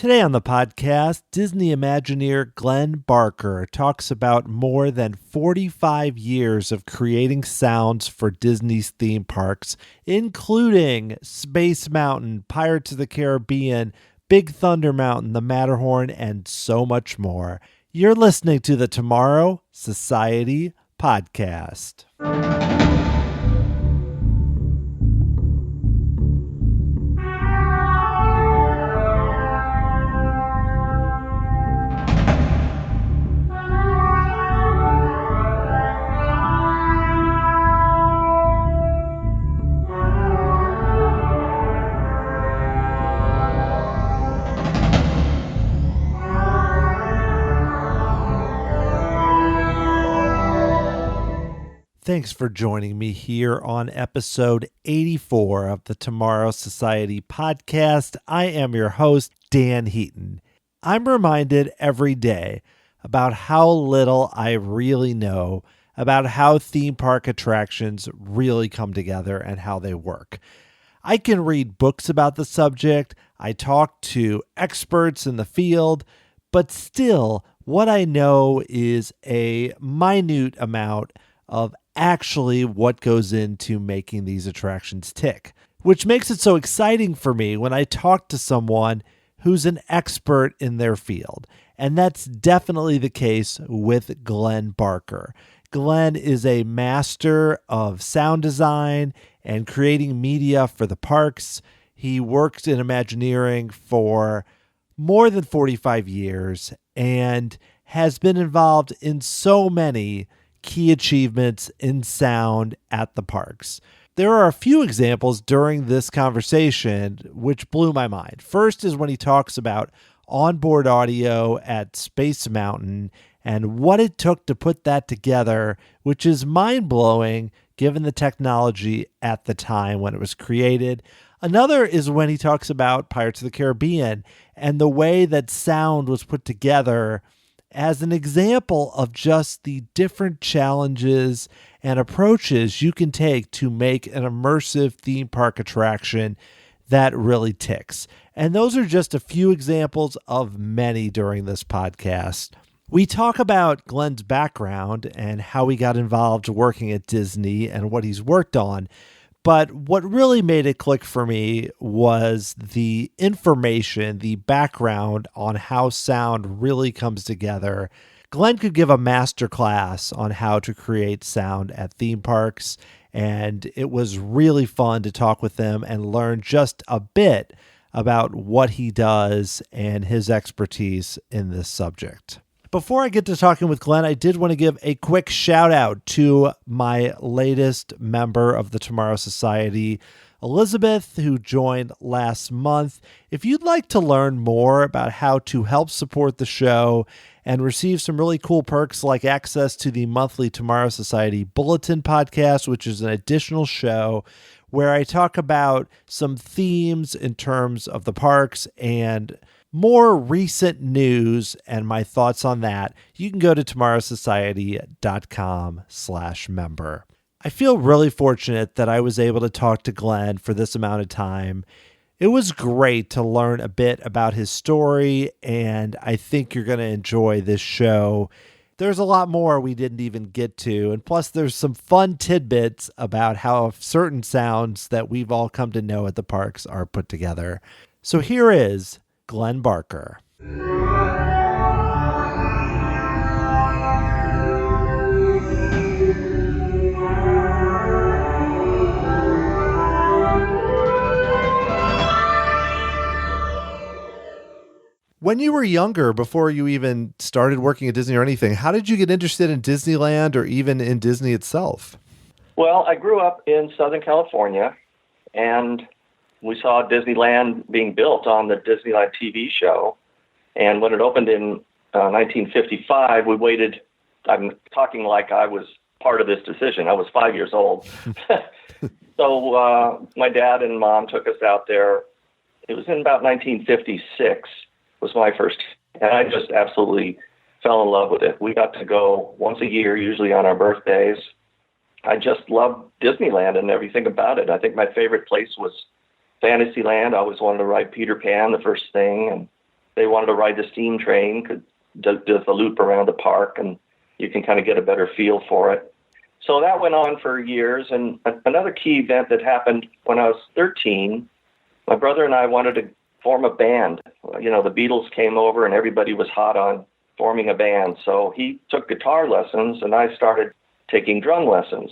Today on the podcast, Disney Imagineer Glenn Barker talks about more than 45 years of creating sounds for Disney's theme parks, including Space Mountain, Pirates of the Caribbean, Big Thunder Mountain, the Matterhorn, and so much more. You're listening to the Tomorrow Society podcast. Thanks for joining me here on episode 84 of the Tomorrow Society podcast. I am your host, Dan Heaton. I'm reminded every day about how little I really know about how theme park attractions really come together and how they work. I can read books about the subject, I talk to experts in the field, but still, what I know is a minute amount of actually what goes into making these attractions tick, which makes it so exciting for me when I talk to someone who's an expert in their field. And that's definitely the case with Glenn Barker. Glenn is a master of sound design and creating media for the parks. He worked in Imagineering for more than 45 years and has been involved in so many key achievements in sound at the parks. There are a few examples during this conversation which blew my mind. First is when he talks about onboard audio at Space Mountain and what it took to put that together, which is mind-blowing given the technology at the time when it was created. Another is when he talks about Pirates of the Caribbean and the way that sound was put together as an example of just the different challenges and approaches you can take to make an immersive theme park attraction that really ticks. And those are just a few examples of many during this podcast. We talk about Glenn's background and how he got involved working at Disney and what he's worked on. But what really made it click for me was the information, the background on how sound really comes together. Glenn could give a master class on how to create sound at theme parks, and it was really fun to talk with him and learn just a bit about what he does and his expertise in this subject. Before I get to talking with Glenn, I did want to give a quick shout out to my latest member of the Tomorrow Society, Elizabeth, who joined last month. If you'd like to learn more about how to help support the show and receive some really cool perks like access to the monthly Tomorrow Society Bulletin podcast, which is an additional show where I talk about some themes in terms of the parks and more recent news and my thoughts on that, you can go to tomorrowsociety.com/member. I feel really fortunate that I was able to talk to Glenn for this amount of time. It was great to learn a bit about his story, and I think you're going to enjoy this show. There's a lot more we didn't even get to, and plus there's some fun tidbits about how certain sounds that we've all come to know at the parks are put together. So here is Glenn Barker. When you were younger, before you even started working at Disney or anything, how did you get interested in Disneyland or even in Disney itself? Well, I grew up in Southern California, and we saw Disneyland being built on the Disneyland TV show. And when it opened in 1955, we waited. I'm talking like I was part of this decision. I was 5 years old. So my dad and mom took us out there. It was in about 1956 was my first, and I just absolutely fell in love with it. We got to go once a year, usually on our birthdays. I just loved Disneyland and everything about it. I think my favorite place was Fantasyland. I always wanted to ride Peter Pan, the first thing, and they wanted to ride the steam train, does the loop around the park, and you can kind of get a better feel for it. So that went on for years. And another key event that happened when I was 13, my brother and I wanted to form a band. You know, the Beatles came over and everybody was hot on forming a band. So he took guitar lessons and I started taking drum lessons.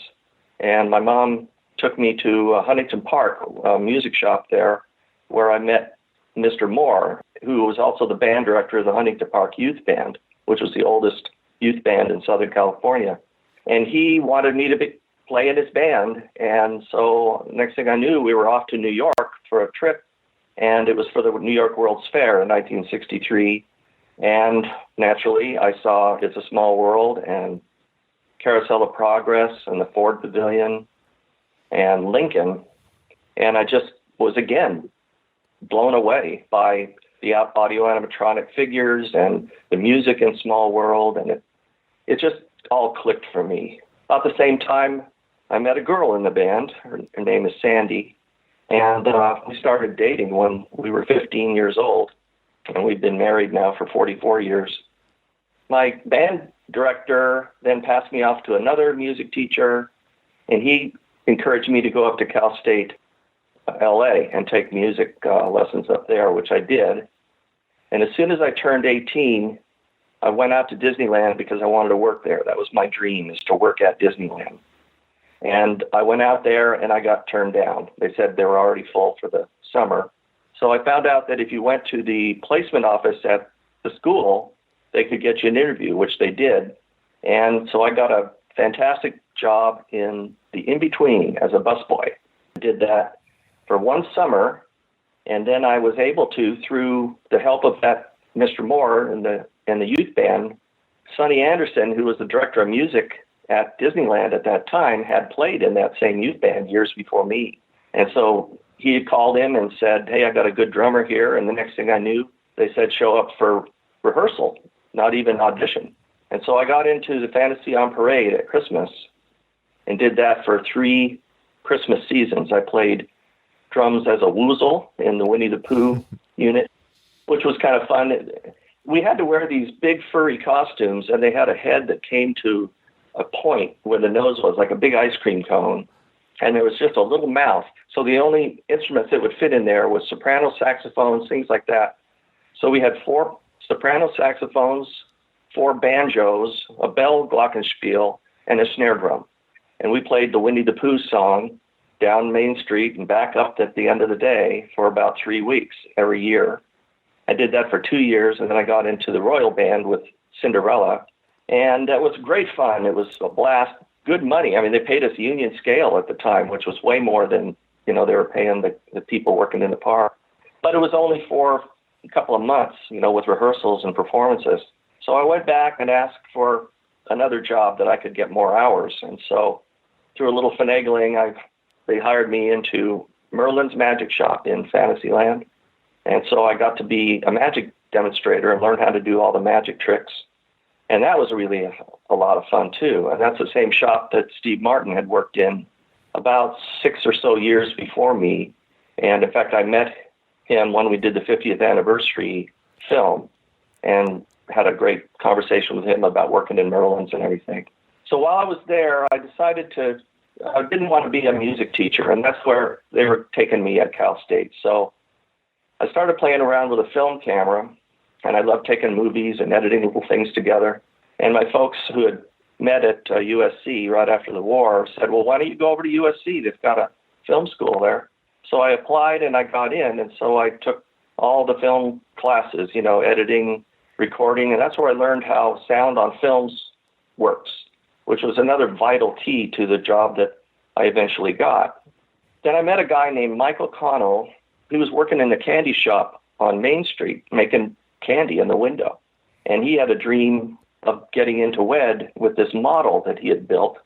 And my mom took me to Huntington Park, a music shop there, where I met Mr. Moore, who was also the band director of the Huntington Park Youth Band, which was the oldest youth band in Southern California. And he wanted me to play in his band. And so next thing I knew, we were off to New York for a trip. And it was for the New York World's Fair in 1963. And naturally, I saw It's a Small World and Carousel of Progress and the Ford Pavilion and Lincoln. And I just was, again, blown away by the audio animatronic figures and the music in Small World. And it just all clicked for me. About the same time, I met a girl in the band. Her name is Sandy. And we started dating when we were 15 years old. And we've been married now for 44 years. My band director then passed me off to another music teacher, and he encouraged me to go up to Cal State, LA, and take music lessons up there, which I did. And as soon as I turned 18, I went out to Disneyland because I wanted to work there. That was my dream, is to work at Disneyland. And I went out there and I got turned down. They said they were already full for the summer. So I found out that if you went to the placement office at the school, they could get you an interview, which they did. And so I got a fantastic job in the in-between as a busboy. I did that for one summer, and then I was able to, through the help of that Mr. Moore and the youth band, Sonny Anderson, who was the director of music at Disneyland at that time, had played in that same youth band years before me. And so he had called him and said, hey, I got a good drummer here. And the next thing I knew, they said, show up for rehearsal, not even audition. And so I got into the Fantasy on Parade at Christmas and did that for 3 Christmas seasons. I played drums as a woozle in the Winnie the Pooh unit, which was kind of fun. We had to wear these big furry costumes, and they had a head that came to a point where the nose was like a big ice cream cone, and there was just a little mouth. So the only instruments that would fit in there was soprano saxophones, things like that. So we had 4 soprano saxophones, 4 banjos, a bell glockenspiel, and a snare drum. And we played the Winnie the Pooh song down Main Street and back up at the end of the day for about 3 weeks every year. I did that for 2 years, and then I got into the Royal Band with Cinderella. And that was great fun. It was a blast. Good money. I mean, they paid us union scale at the time, which was way more than, they were paying the people working in the park. But it was only for a couple of months, with rehearsals and performances. So I went back and asked for another job that I could get more hours. And so through a little finagling, they hired me into Merlin's Magic Shop in Fantasyland. And so I got to be a magic demonstrator and learn how to do all the magic tricks. And that was really a lot of fun, too. And that's the same shop that Steve Martin had worked in about 6 or so years before me. And, in fact, I met him when we did the 50th anniversary film and had a great conversation with him about working in Merlin's and everything. So while I was there, I decided I didn't want to be a music teacher, and that's where they were taking me at Cal State. So I started playing around with a film camera, and I loved taking movies and editing little things together. And my folks who had met at USC right after the war said, well, why don't you go over to USC? They've got a film school there. So I applied and I got in. And so I took all the film classes, editing, recording. And that's where I learned how sound on films works, which was another vital key to the job that I eventually got. Then I met a guy named Michael Connell. He was working in the candy shop on Main Street, making candy in the window. And he had a dream of getting into WED with this model that he had built,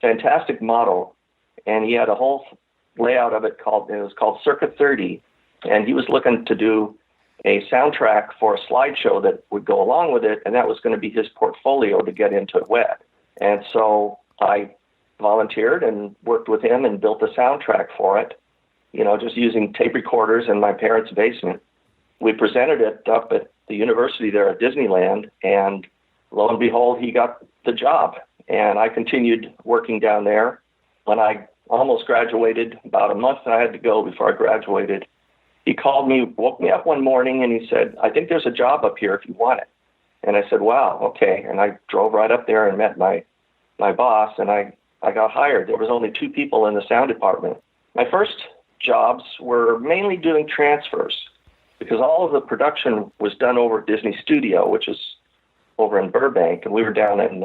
fantastic model. And he had a whole layout of it was called Circa 30. And he was looking to do a soundtrack for a slideshow that would go along with it. And that was going to be his portfolio to get into WED. And so I volunteered and worked with him and built a soundtrack for it, just using tape recorders in my parents' basement. we presented it up at the university there at Disneyland, and lo and behold, he got the job. And I continued working down there. When I almost graduated, about a month I had to go before I graduated, he called me, woke me up one morning, and he said, "I think there's a job up here if you want it." And I said, "Wow, okay." And I drove right up there and met my boss, and I got hired. There was only 2 people in the sound department. My first jobs were mainly doing transfers, because all of the production was done over at Disney Studio, which is over in Burbank, and we were down in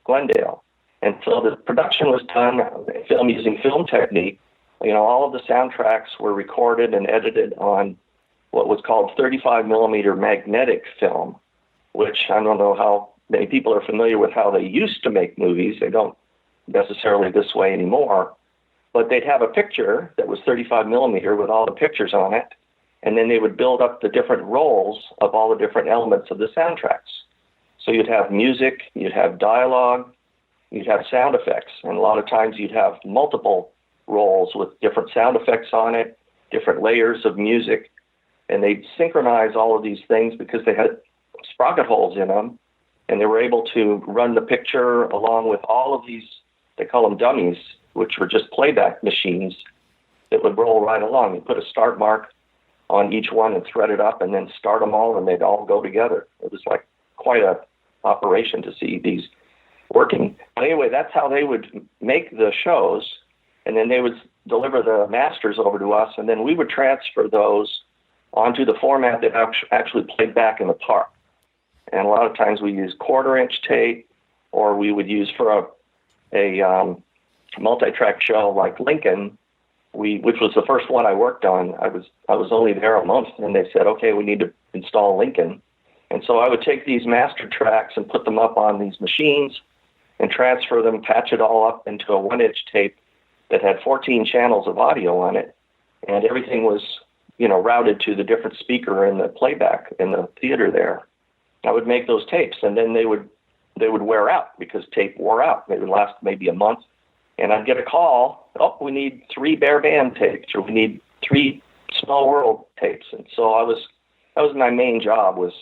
Glendale. And so the production was done using film technique. All of the soundtracks were recorded and edited on what was called 35 millimeter magnetic film, which I don't know how many people are familiar with how they used to make movies. They don't necessarily this way anymore. But they'd have a picture that was 35 millimeter with all the pictures on it, and then they would build up the different roles of all the different elements of the soundtracks. So you'd have music, you'd have dialogue, you'd have sound effects, and a lot of times you'd have multiple rolls with different sound effects on it, different layers of music, and they'd synchronize all of these things because they had sprocket holes in them, and they were able to run the picture along with all of these, they call them dummies, which were just playback machines that would roll right along. You put a start mark on each one and thread it up and then start them all, and they'd all go together. It was like quite a operation to see these working. Anyway, that's how they would make the shows, and then they would deliver the masters over to us, and then we would transfer those onto the format that actually played back in the park. And a lot of times we use 1/4-inch tape, or we would use for a multi-track show like Lincoln, which was the first one I worked on. I was only there a month, and they said, "Okay, we need to install Lincoln." And so I would take these master tracks and put them up on these machines and transfer them, patch it all up into a 1-inch tape that had 14 channels of audio on it, and everything was, routed to the different speaker in the playback in the theater there. I would make those tapes, and then they would wear out because tape wore out. They would last maybe a month, and I'd get a call, "Oh, we need 3 Bear Band tapes, or we need 3 Small World tapes." And so that was my main job, was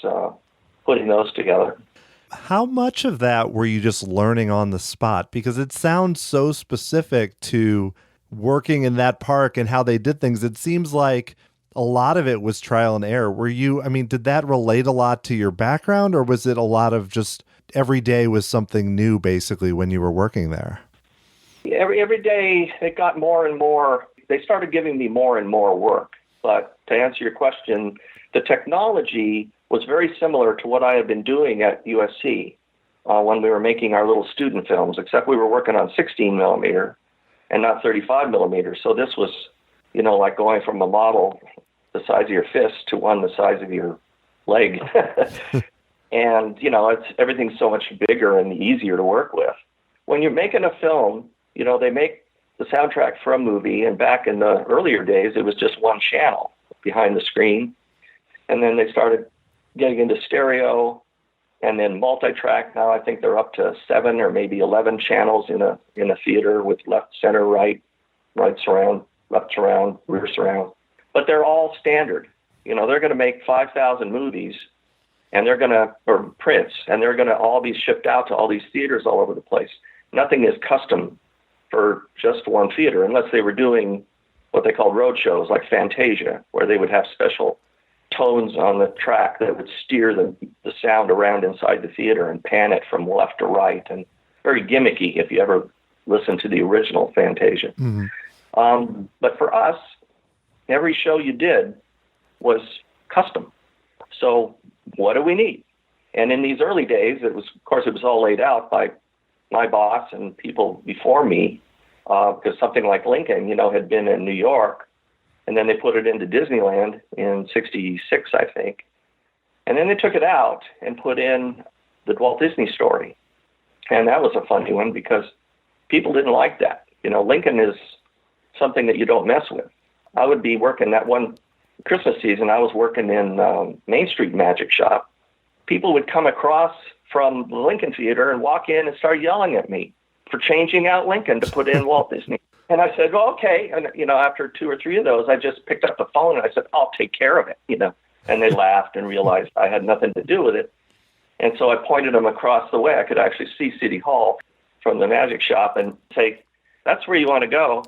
putting those together. How much of that were you just learning on the spot? Because it sounds so specific to working in that park and how they did things. It seems like a lot of it was trial and error. Did that relate a lot to your background, or was it a lot of just every day was something new basically when you were working there? Every day it got more and more. They started giving me more and more work. But to answer your question, the technology was very similar to what I had been doing at USC when we were making our little student films, except we were working on 16 millimeter and not 35 millimeter. So this was, like going from a model the size of your fist to one the size of your leg. And, everything's so much bigger and easier to work with. When you're making a film, they make the soundtrack for a movie, and back in the earlier days, it was just one channel behind the screen. And then they started getting into stereo and then multi-track. Now I think they're up to 7 or maybe 11 channels in a theater with left, center, right surround, left surround, rear surround. But they're all standard. They're going to make 5,000 movies, and or prints, and they're going to all be shipped out to all these theaters all over the place. Nothing is custom for just one theater, unless they were doing what they call road shows like Fantasia, where they would have special tones on the track that would steer the sound around inside the theater and pan it from left to right, and very gimmicky if you ever listen to the original Fantasia. Mm-hmm. But for us, every show you did was custom. So what do we need? And in these early days, it was all laid out by my boss and people before me, because something like Lincoln, had been in New York, and then they put it into Disneyland in '66, I think. And then they took it out and put in the Walt Disney Story. And that was a funny one because people didn't like that. Lincoln is something that you don't mess with. I would be working that one Christmas season. I was working in Main Street Magic Shop. People would come across from the Lincoln Theater and walk in and start yelling at me for changing out Lincoln to put in Walt Disney. And I said, well, okay. And, after 2 or 3 of those, I just picked up the phone and I said, I'll take care of it. And they laughed and realized I had nothing to do with it. And so I pointed them across the way. I could actually see City Hall from the magic shop and say, that's where you want to go.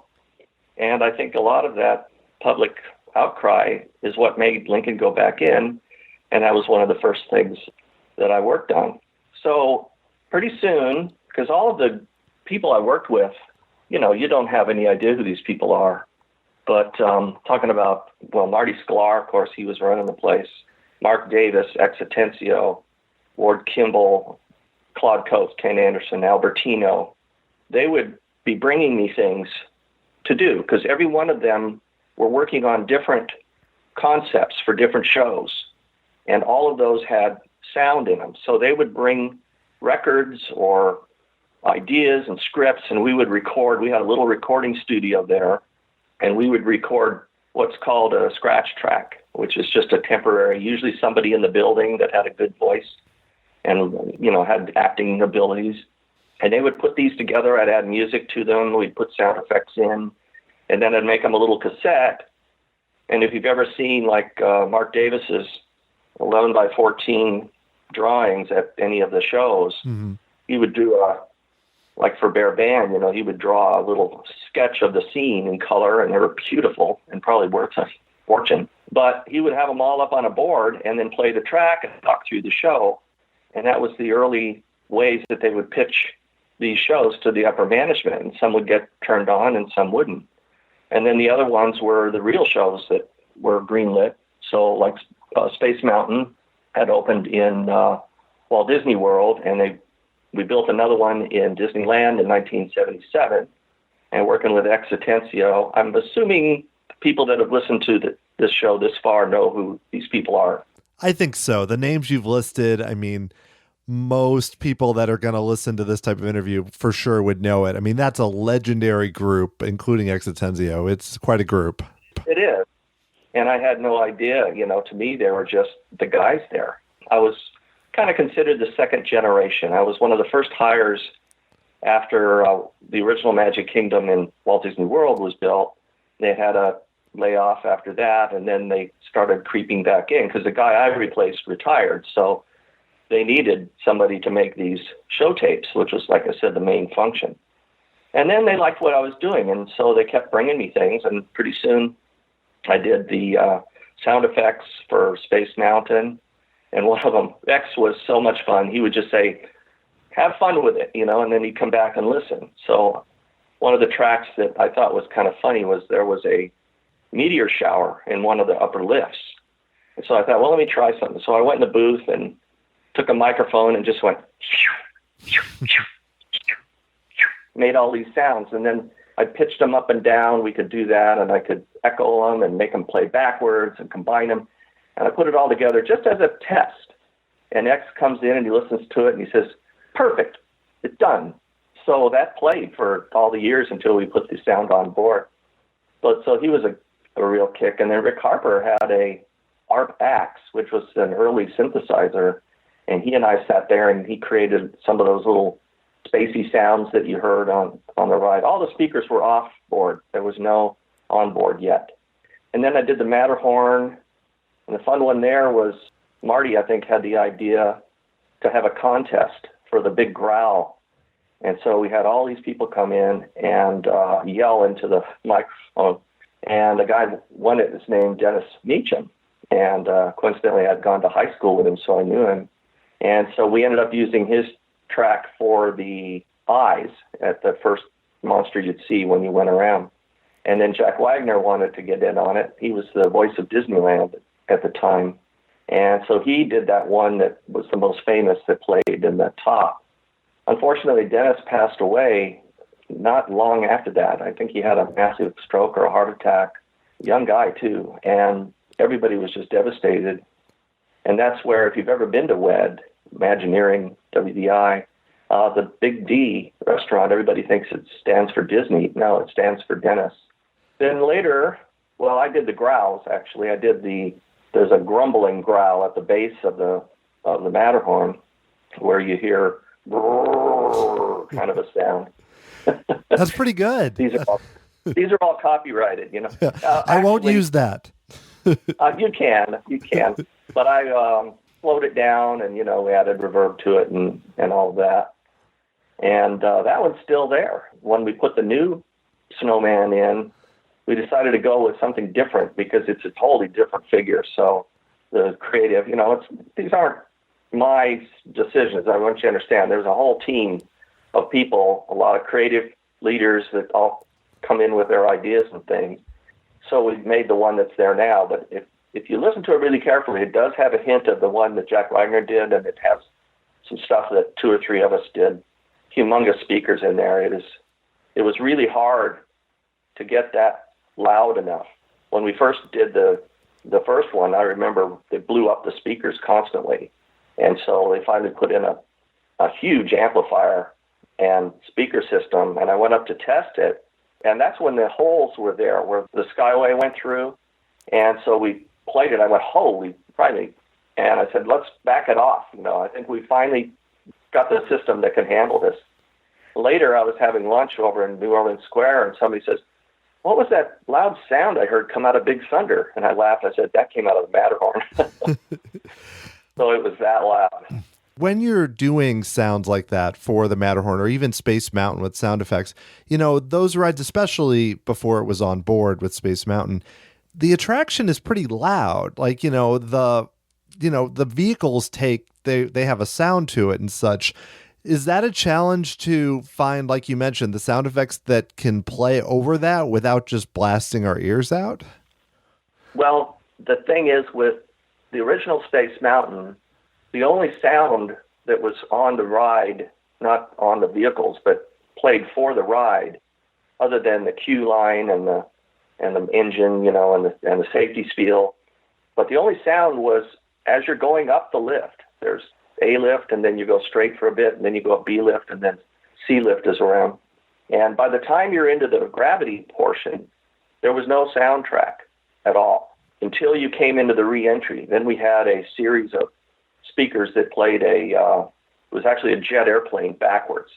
And I think a lot of that public outcry is what made Lincoln go back in. And that was one of the first things that I worked on. So pretty soon, because all of the people I worked with, you know, you don't have any idea who these people are. But talking about, well, Marty Sklar, of course, he was running the place. Mark Davis, ex Atencio, Ward Kimball, Claude Coates, Ken Anderson, Albertino. They would be bringing me things to do because every one of them were working on different concepts for different shows. And all of those had sound in them. So they would bring records or ideas and scripts, and we would record. We had a little recording studio there, and we would record what's called a scratch track, which is just a temporary, usually somebody in the building that had a good voice and, you know, had acting abilities. And they would put these together. I'd add music to them. We'd put sound effects in, and then I'd make them a little cassette. And if you've ever seen, like, Mark Davis's 11 by 14 drawings at any of the shows, he would do like for Bear Band, you know, he would draw a little sketch of the scene in color, and they were beautiful and probably worth a fortune. But he would have them all up on a board and then play the track and talk through the show. And that was the early ways that they would pitch these shows to the upper management. And some would get turned on and some wouldn't. And then the other ones were the real shows that were greenlit. So like Space Mountain had opened in Walt Disney World, and we built another one in Disneyland in 1977, and working with ex Atencio. I'm assuming people that have listened to this show this far know who these people are. I think so. The names you've listed, I mean, most people that are going to listen to this type of interview for sure would know it. I mean, that's a legendary group, including ex Atencio. It's quite a group. It is. And I had no idea, you know, to me, they were just the guys there. I was kind of considered the second generation. I was one of the first hires after the original Magic Kingdom in Walt Disney World was built. They had a layoff after that, and then they started creeping back in because the guy I replaced retired. So they needed somebody to make these show tapes, which was, like I said, the main function. And then they liked what I was doing, and so they kept bringing me things, and pretty soon I did the sound effects for Space Mountain. And one of them, X, was so much fun. He would just say, have fun with it, you know, and then he'd come back and listen. So one of the tracks that I thought was kind of funny was there was a meteor shower in one of the upper lifts. And so I thought, well, let me try something. So I went in the booth and took a microphone and just went, made all these sounds. And then I pitched them up and down. We could do that, and I could echo them and make them play backwards and combine them. And I put it all together just as a test. And X comes in and he listens to it and he says, perfect, it's done. So that played for all the years until we put the sound on board. But so he was a real kick. And then Rick Harper had a ARP Axe, which was an early synthesizer. And he and I sat there and he created some of those little spacey sounds that you heard on the ride. All the speakers were off board. There was no on board yet. And then I did the Matterhorn. And the fun one there was Marty, I think, had the idea to have a contest for the big growl. And so we had all these people come in and yell into the microphone. And the guy won it, his name, Dennis Meacham. And coincidentally, I'd gone to high school with him, so I knew him. And so we ended up using his track for the eyes at the first monster you'd see when you went around. And then Jack Wagner wanted to get in on it. He was the voice of Disneyland at the time. And so he did that one that was the most famous that played in the top. Unfortunately, Dennis passed away not long after that. I think he had a massive stroke or a heart attack. Young guy, too. And everybody was just devastated. And that's where, if you've ever been to WED, Imagineering, WDI, the Big D restaurant, everybody thinks it stands for Disney. No, it stands for Dennis. Then later, well, I did the growls, actually. There's a grumbling growl at the base of the Matterhorn where you hear kind of a sound. That's pretty good. These are all copyrighted, you know. I won't use that. You can. But I slowed it down, and we added reverb to it and all of that. And that one's still there. When we put the new snowman in, we decided to go with something different because it's a totally different figure. So the creative, these aren't my decisions. I want you to understand there's a whole team of people, a lot of creative leaders that all come in with their ideas and things. So we've made the one that's there now. But if you listen to it really carefully, it does have a hint of the one that Jack Wagner did, and it has some stuff that 2 or 3 of us did. Humongous speakers in there. It was really hard to get that loud enough. When we first did the first one, I remember they blew up the speakers constantly. And so they finally put in a huge amplifier and speaker system, and I went up to test it, and that's when the holes were there where the Skyway went through. And so we played it. I went, holy, finally. And I said, let's back it off. I think we finally got the system that can handle this. Later, I was having lunch over in New Orleans Square, and somebody says, what was that loud sound I heard come out of Big Thunder? And I laughed. I said, that came out of the Matterhorn. So it was that loud. When you're doing sounds like that for the Matterhorn or even Space Mountain with sound effects, those rides, especially before it was on board with Space Mountain, the attraction is pretty loud. Like, the vehicles they have a sound to it and such. Is that a challenge to find, like you mentioned, the sound effects that can play over that without just blasting our ears out? Well, the thing is with the original Space Mountain, the only sound that was on the ride, not on the vehicles, but played for the ride, other than the cue line and the engine, and the safety spiel. But the only sound was as you're going up the lift. There's A lift, and then you go straight for a bit, and then you go up B lift, and then C lift is around. And by the time you're into the gravity portion, there was no soundtrack at all until you came into the re-entry. Then we had a series of speakers that played it was actually a jet airplane backwards.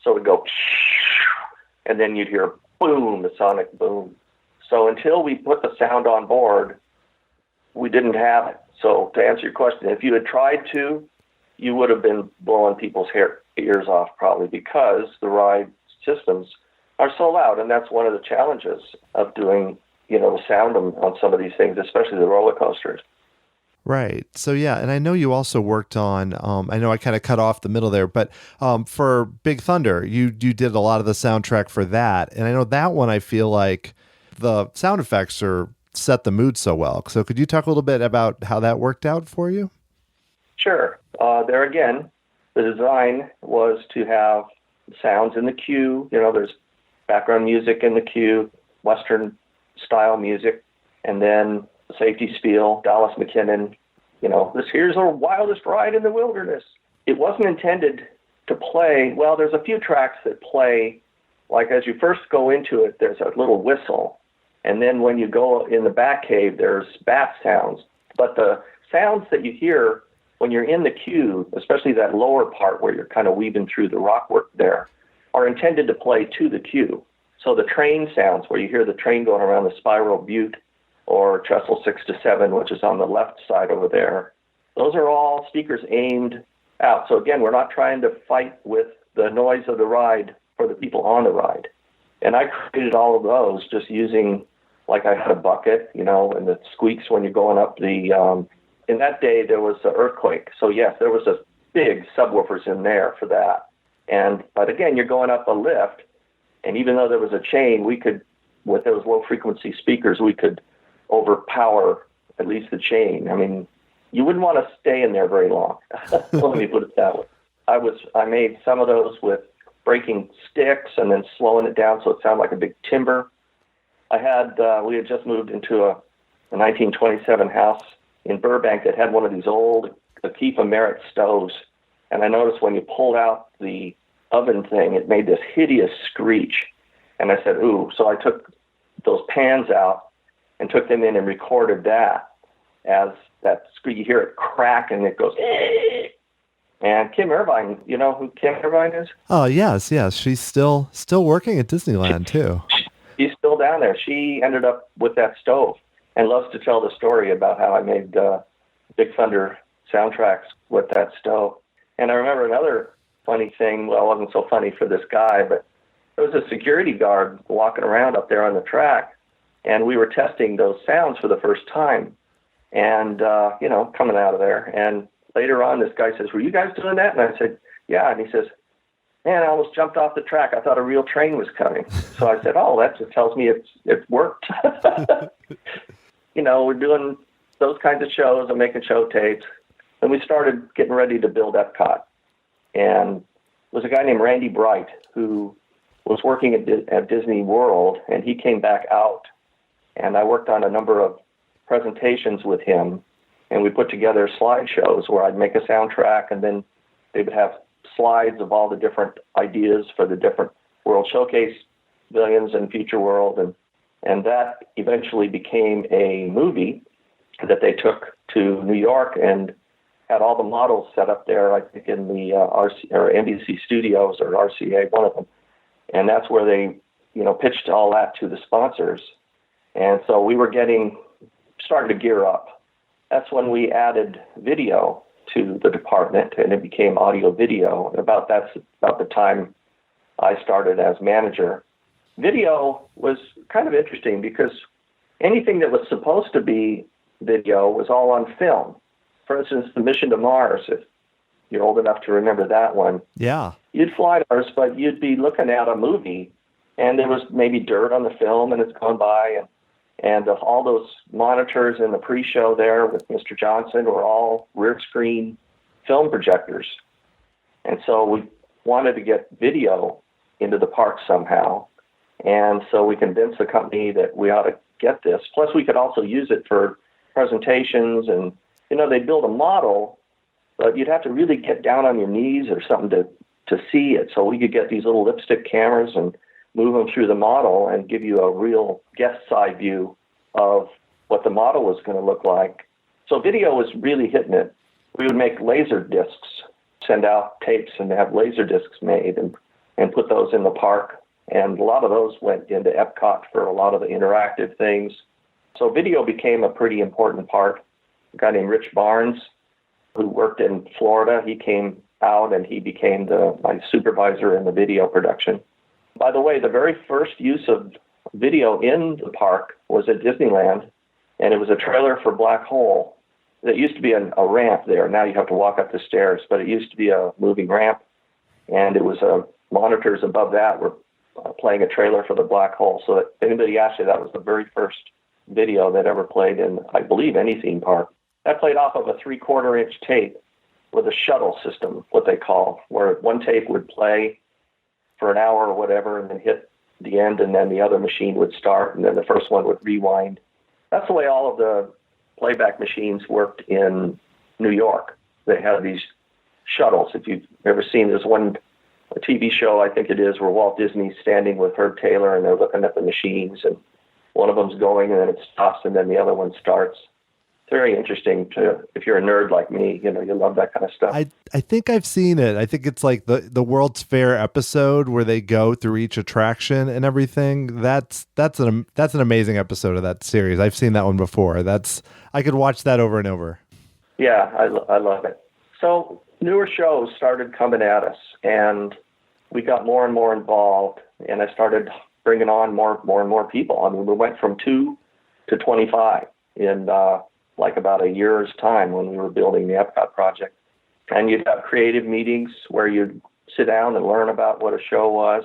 So it would go, and then you'd hear boom, the sonic boom. So until we put the sound on board, we didn't have it. So to answer your question, if you had tried to, you would have been blowing people's ears off probably because the ride systems are so loud. And that's one of the challenges of doing, the sound on some of these things, especially the roller coasters. Right. So, yeah. And I know you also worked on, I know I kind of cut off the middle there, but for Big Thunder, you did a lot of the soundtrack for that. And I know that one, I feel like the sound effects set the mood so well. So could you talk a little bit about how that worked out for you? Sure. There again, the design was to have sounds in the queue. There's background music in the queue, Western style music, and then safety spiel, Dallas McKinnon, here's our wildest ride in the wilderness. It wasn't intended to play, well, there's a few tracks that play, like as you first go into it, there's a little whistle. And then when you go in the back cave, there's bat sounds. But the sounds that you hear when you're in the queue, especially that lower part where you're kind of weaving through the rockwork there, are intended to play to the queue. So the train sounds, where you hear the train going around the Spiral Butte or Trestle 6 to 7, which is on the left side over there, those are all speakers aimed out. So again, we're not trying to fight with the noise of the ride for the people on the ride. And I created all of those just using, like I had a bucket, and the squeaks when you're going up the, in that day there was an earthquake. So yes, there was a big subwoofers in there for that. But again, you're going up a lift, and even though there was a chain, we could, with those low frequency speakers, we could overpower at least the chain. I mean, you wouldn't want to stay in there very long. Let me put it that way. I made some of those with breaking sticks and then slowing it down so it sounded like a big timber. We had just moved into a 1927 house in Burbank that had one of these old Akifa Merritt stoves. And I noticed when you pulled out the oven thing, it made this hideous screech. And I said, ooh. So I took those pans out and took them in and recorded that as that screech. You hear it crack and it goes, eh. And Kim Irvine, you know who Kim Irvine is? Oh, yes. She's still working at Disneyland, too. She's still down there. She ended up with that stove. and loves to tell the story about how I made Big Thunder soundtracks with that stove. And I remember another funny thing. Well, it wasn't so funny for this guy, but there was a security guard walking around up there on the track, and we were testing those sounds for the first time, and, coming out of there. And later on, this guy says, "Were you guys doing that?" And I said, "Yeah." And he says, "Man, I almost jumped off the track. I thought a real train was coming." So I said, "Oh, that just tells me it worked." We're doing those kinds of shows and making show tapes. And we started getting ready to build Epcot. And there was a guy named Randy Bright who was working at Disney World, and he came back out. And I worked on a number of presentations with him, and we put together slideshows where I'd make a soundtrack, and then they would have slides of all the different ideas for the different World Showcase Billions and Future World, and that eventually became a movie that they took to New York and had all the models set up there, I think in the NBC Studios or RCA, one of them, and that's where they, pitched all that to the sponsors, and so we were starting to gear up. That's when we added video to the department, and it became audio video. And that's about the time I started as manager. Video was kind of interesting because anything that was supposed to be video was all on film. For instance, the mission to Mars, if you're old enough to remember that one. Yeah. You'd fly to Mars, but you'd be looking at a movie, and there was maybe dirt on the film, and it's gone by, and all those monitors in the pre-show there with Mr. Johnson were all rear screen film projectors. And so we wanted to get video into the park somehow. And so we convinced the company that we ought to get this. Plus, we could also use it for presentations. And, they'd build a model, but you'd have to really get down on your knees or something to see it. So we could get these little lipstick cameras and move them through the model and give you a real guest side view of what the model was going to look like. So video was really hitting it. We would make laser discs, send out tapes and have laser discs made and put those in the park. And a lot of those went into Epcot for a lot of the interactive things. So video became a pretty important part. A guy named Rich Barnes, who worked in Florida, he came out and he became my supervisor in the video production. By the way, the very first use of video in the park was at Disneyland, and it was a trailer for Black Hole. There used to be a ramp there. Now you have to walk up the stairs, but it used to be a moving ramp, and it was monitors above that were playing a trailer for the Black Hole. So that if anybody asked you, that was the very first video that ever played in, I believe, any theme park. That played off of a 3/4-inch tape with a shuttle system, what they call, where one tape would play for an hour or whatever and then hit the end, and then the other machine would start, and then the first one would rewind. That's the way all of the playback machines worked in New York. They had these shuttles. If you've ever seen, there's a TV show, I think it is, where Walt Disney's standing with Herb Taylor, and they're looking at the machines, and one of them's going, and then it stops, and then the other one starts. It's very interesting if you're a nerd like me, you love that kind of stuff. I think I've seen it. I think it's like the World's Fair episode where they go through each attraction and everything. That's an amazing episode of that series. I've seen that one before. I could watch that over and over. Yeah, I love it. So newer shows started coming at us, and we got more and more involved, and I started bringing on more and more people. I mean, we went from 2 to 25 in like about a year's time when we were building the Epcot project. And you'd have creative meetings where you'd sit down and learn about what a show was,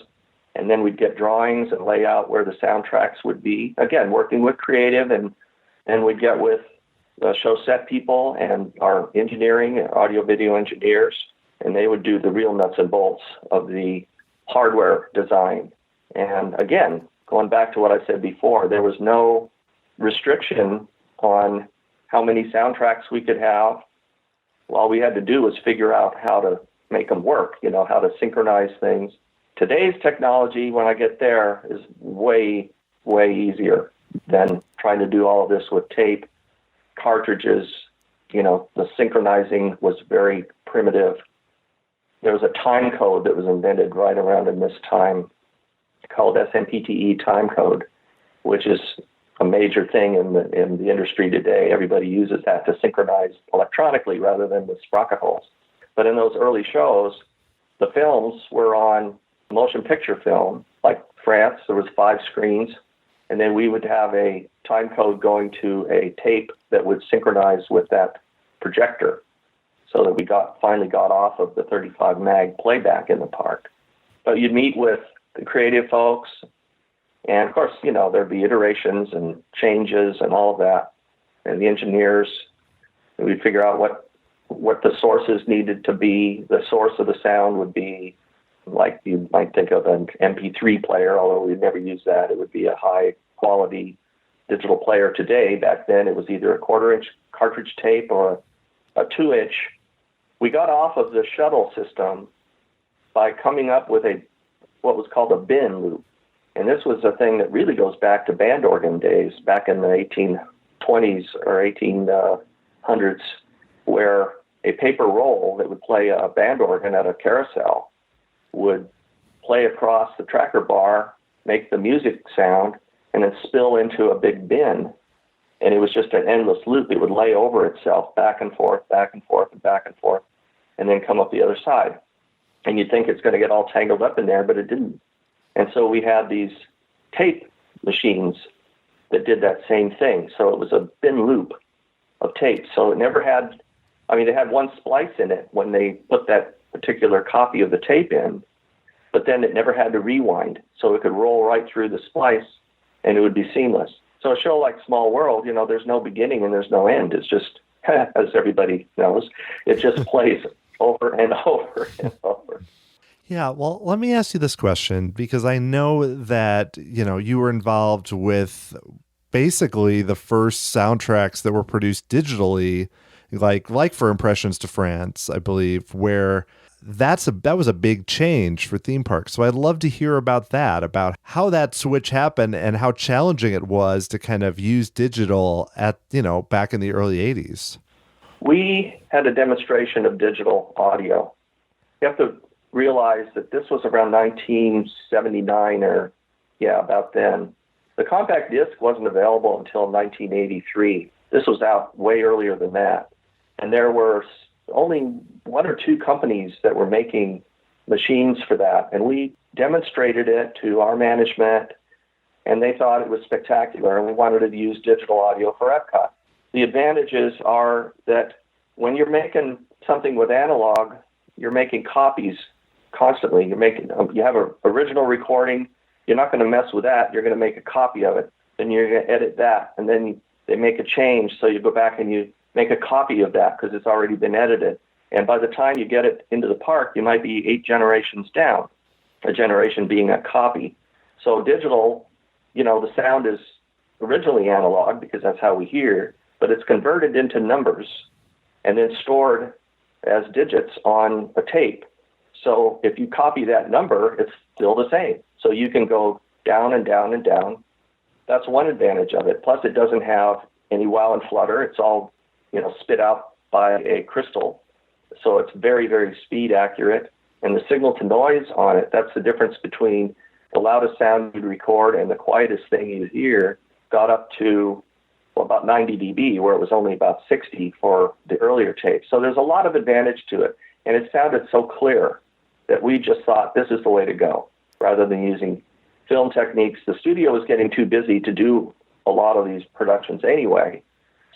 and then we'd get drawings and lay out where the soundtracks would be. Again, working with creative, and we'd get with the show set people and our engineering, audio video engineers, and they would do the real nuts and bolts of the hardware design. And again, going back to what I said before, there was no restriction on how many soundtracks we could have. All we had to do was figure out how to make them work, how to synchronize things. Today's technology, when I get there, is way, way easier than trying to do all of this with tape, cartridges. The synchronizing was very primitive. There was a time code that was invented right around in this time called SMPTE time code, which is a major thing in the industry today. Everybody uses that to synchronize electronically rather than with sprocket holes. But in those early shows, the films were on motion picture film. Like France, there was 5 screens, and then we would have a time code going to a tape that would synchronize with that projector, so that we finally got off of the 35 mag playback in the park. But you'd meet with the creative folks, and of course, there'd be iterations and changes and all of that, and the engineers, and we'd figure out what the sources needed to be. The source of the sound would be, like you might think of an MP3 player, although we'd never use that. It would be a high quality digital player today. Back then, it was either a 1/4-inch cartridge tape or a 2-inch. We got off of the shuttle system by coming up with what was called a bin loop. And this was a thing that really goes back to band organ days, back in the 1820s or 1800s, where a paper roll that would play a band organ at a carousel would play across the tracker bar, make the music sound, and then spill into a big bin. And it was just an endless loop. It would lay over itself back and forth, back and forth, and back and forth, and then come up the other side. And you'd think it's going to get all tangled up in there, but it didn't. And so we had these tape machines that did that same thing. So it was a bin loop of tape. So it never had, they had one splice in it when they put that particular copy of the tape in, but then it never had to rewind. So it could roll right through the splice and it would be seamless. So a show like Small World, there's no beginning and there's no end. It's just, as everybody knows, it just plays over and over and over. Yeah, well, let me ask you this question, because I know that, you were involved with basically the first soundtracks that were produced digitally, like for Impressions to France, I believe, where that was a big change for theme parks. So I'd love to hear about that, about how that switch happened and how challenging it was to kind of use digital at, back in the early 80s. We had a demonstration of digital audio. You have to realize that this was around 1979 about then. The compact disc wasn't available until 1983. This was out way earlier than that. And there were only 1 or 2 companies that were making machines for that. And we demonstrated it to our management, and they thought it was spectacular, and we wanted to use digital audio for Epcot. The advantages are that when you're making something with analog, you're making copies constantly. You have an original recording. You're not going to mess with that. You're going to make a copy of it. Then you're going to edit that. And then they make a change. So you go back and you make a copy of that because it's already been edited. And by the time you get it into the park, you might be 8 generations down, a generation being a copy. So digital, the sound is originally analog because that's how we hear, but it's converted into numbers and then stored as digits on a tape. So if you copy that number, it's still the same. So you can go down and down and down. That's one advantage of it. Plus, it doesn't have any wow and flutter. It's all, spit out by a crystal. So it's very, very speed accurate. And the signal to noise on it, that's the difference between the loudest sound you'd record and the quietest thing you hear, got up to about 90 dB, where it was only about 60 for the earlier tapes. So there's a lot of advantage to it. And it sounded so clear that we just thought this is the way to go, rather than using film techniques. The studio was getting too busy to do a lot of these productions anyway.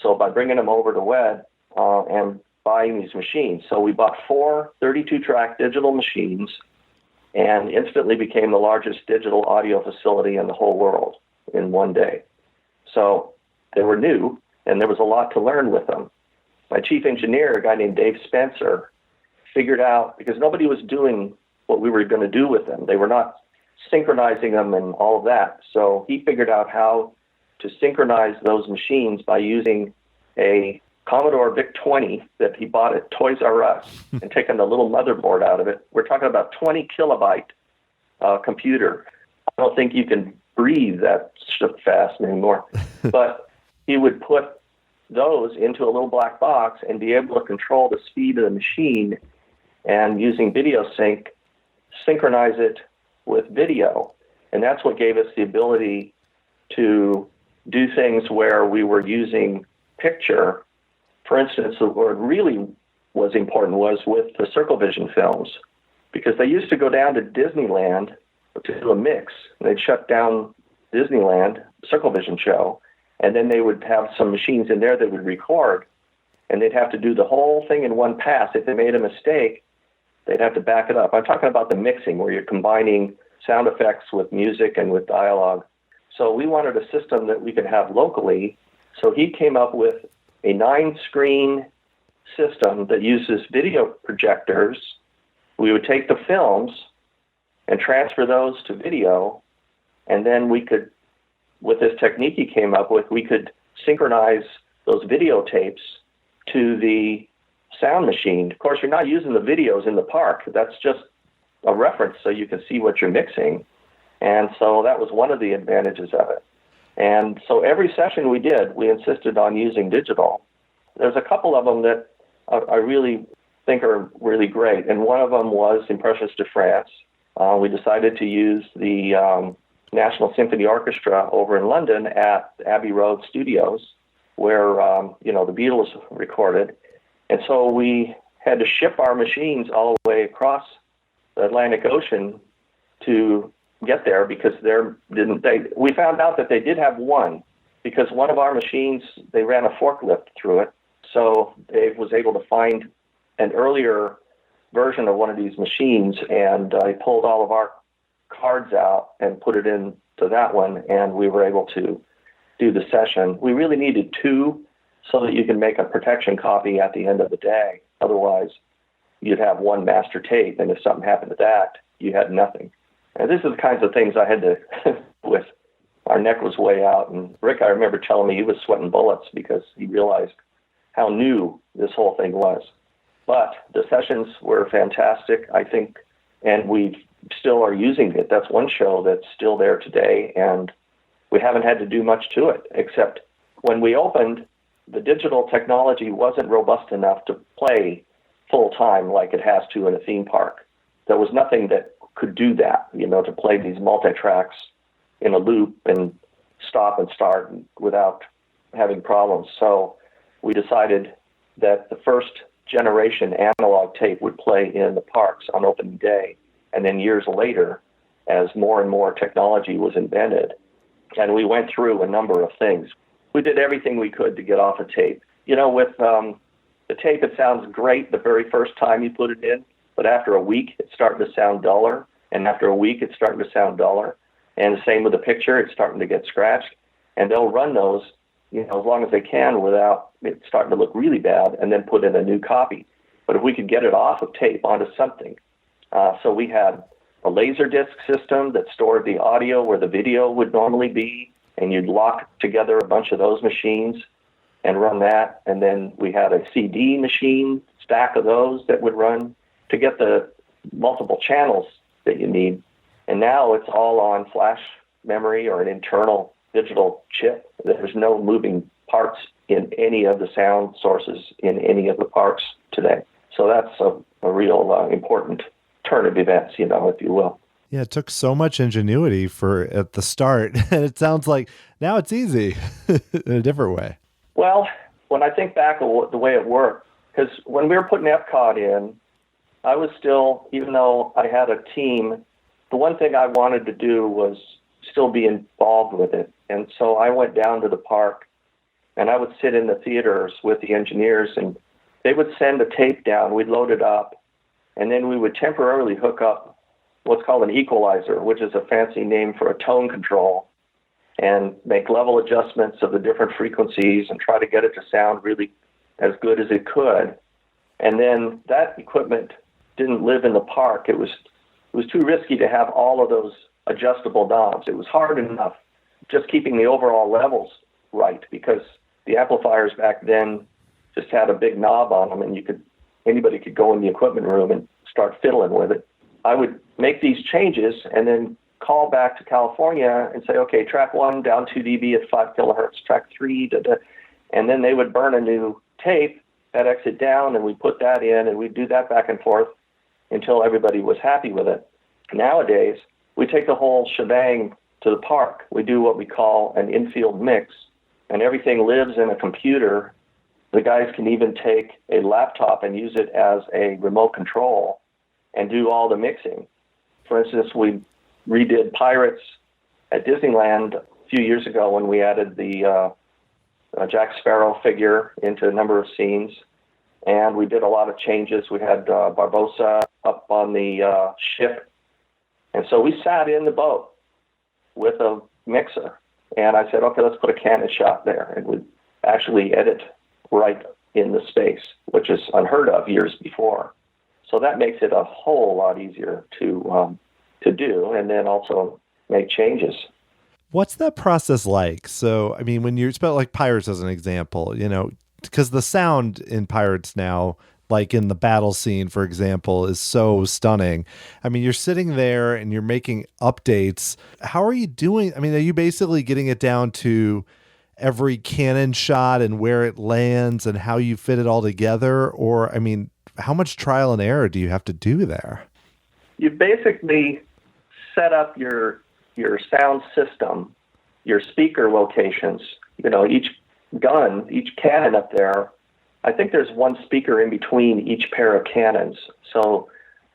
So by bringing them over to WED and buying these machines. So we bought 4 32-track digital machines and instantly became the largest digital audio facility in the whole world in one day. So they were new, and there was a lot to learn with them. My chief engineer, a guy named Dave Spencer, figured out, because nobody was doing what we were going to do with them. They were not synchronizing them and all of that. So he figured out how to synchronize those machines by using a Commodore VIC-20 that he bought at Toys R Us and taking the little motherboard out of it. We're talking about 20 kilobyte computer. I don't think you can breathe that fast anymore. But he would put those into a little black box and be able to control the speed of the machine, and using video sync, synchronize it with video. And that's what gave us the ability to do things where we were using picture. For instance, what really was important was with the Circle Vision films, because they used to go down to Disneyland to do a mix. They'd shut down Disneyland, Circle Vision show, and then they would have some machines in there that would record, and they'd have to do the whole thing in one pass. If they made a mistake, they'd have to back it up. I'm talking about the mixing, where you're combining sound effects with music and with dialogue. So we wanted a system that we could have locally. So he came up with a 9-screen system that uses video projectors. We would take the films and transfer those to video, and then we could, with this technique he came up with, we could synchronize those videotapes to the sound machine. Of course, you're not using the videos in the park. That's just a reference so you can see what you're mixing. And so that was one of the advantages of it. And so every session we did, we insisted on using digital. There's a couple of them that I really think are really great. And one of them was Impressions de France. We decided to use the National Symphony Orchestra over in London at Abbey Road Studios, where the Beatles recorded. And so we had to ship our machines all the way across the Atlantic Ocean to get there, because we found out that they did have one, because one of our machines, they ran a forklift through it. So Dave was able to find an earlier version of one of these machines, and I pulled all of our cards out and put it into that one, and we were able to do the session. We really needed two so that you can make a protection copy at the end of the day. Otherwise, you'd have one master tape, and if something happened to that, you had nothing. And this is the kinds of things I had to with. Our neck was way out, and Rick, I remember telling me he was sweating bullets because he realized how new this whole thing was. But the sessions were fantastic, I think, and we still are using it. That's one show that's still there today, and we haven't had to do much to it, except when we opened, the digital technology wasn't robust enough to play full-time like it has to in a theme park. There was nothing that could do that, to play these multi-tracks in a loop and stop and start without having problems. So we decided that the first generation analog tape would play in the parks on opening day. And then years later, as more and more technology was invented, and we went through a number of things. We did everything we could to get off a tape. With the tape, it sounds great the very first time you put it in, but after a week, it's starting to sound duller. And after a week, it's starting to sound duller. And the same with the picture, it's starting to get scratched. And they'll run those, as long as they can without it starting to look really bad, and then put in a new copy. But if we could get it off of tape onto something. So we had a laser disc system that stored the audio where the video would normally be, and you'd lock together a bunch of those machines and run that. And then we had a CD machine, stack of those that would run to get the multiple channels that you need. And now it's all on flash memory or an internal digital chip. There's no moving parts in any of the sound sources in any of the parks today. So that's a real important turn of events, if you will. Yeah, it took so much ingenuity at the start. And it sounds like now it's easy in a different way. Well, when I think back of the way it worked, because when we were putting Epcot in, I was still, even though I had a team, the one thing I wanted to do was still be involved with it. And so I went down to the park, and I would sit in the theaters with the engineers, and they would send a tape down. We'd load it up, and then we would temporarily hook up what's called an equalizer, which is a fancy name for a tone control, and make level adjustments of the different frequencies and try to get it to sound really as good as it could. And then that equipment didn't live in the park. It was too risky to have all of those adjustable knobs. It was hard enough just keeping the overall levels right, because the amplifiers back then just had a big knob on them, and anybody could go in the equipment room and start fiddling with it. I would make these changes and then call back to California and say, okay, track 1 down 2 dB at 5 kilohertz, track 3, and then they would burn a new tape, FedEx it down, and we put that in, and we'd do that back and forth until everybody was happy with it. Nowadays, we take the whole shebang to the park. We do what we call an infield mix, and everything lives in a computer. The guys can even take a laptop and use it as a remote control and do all the mixing. For instance, we redid Pirates at Disneyland a few years ago when we added the Jack Sparrow figure into a number of scenes, and we did a lot of changes. We had Barbossa up on the ship, and so we sat in the boat with a mixer, and I said, okay, let's put a cannon shot there, and we'd actually edit right in the space, which is unheard of years before. So that makes it a whole lot easier to do, and then also make changes. What's that process like? So, I mean, when you're like Pirates as an example, because the sound in Pirates now, like in the battle scene, for example, is so stunning. I mean, you're sitting there and you're making updates. How are you doing? I mean, are you basically getting it down to every cannon shot and where it lands and how you fit it all together? Or, I mean, how much trial and error do you have to do there? You basically set up your sound system, your speaker locations, each gun, each cannon up there. I think there's one speaker in between each pair of cannons. So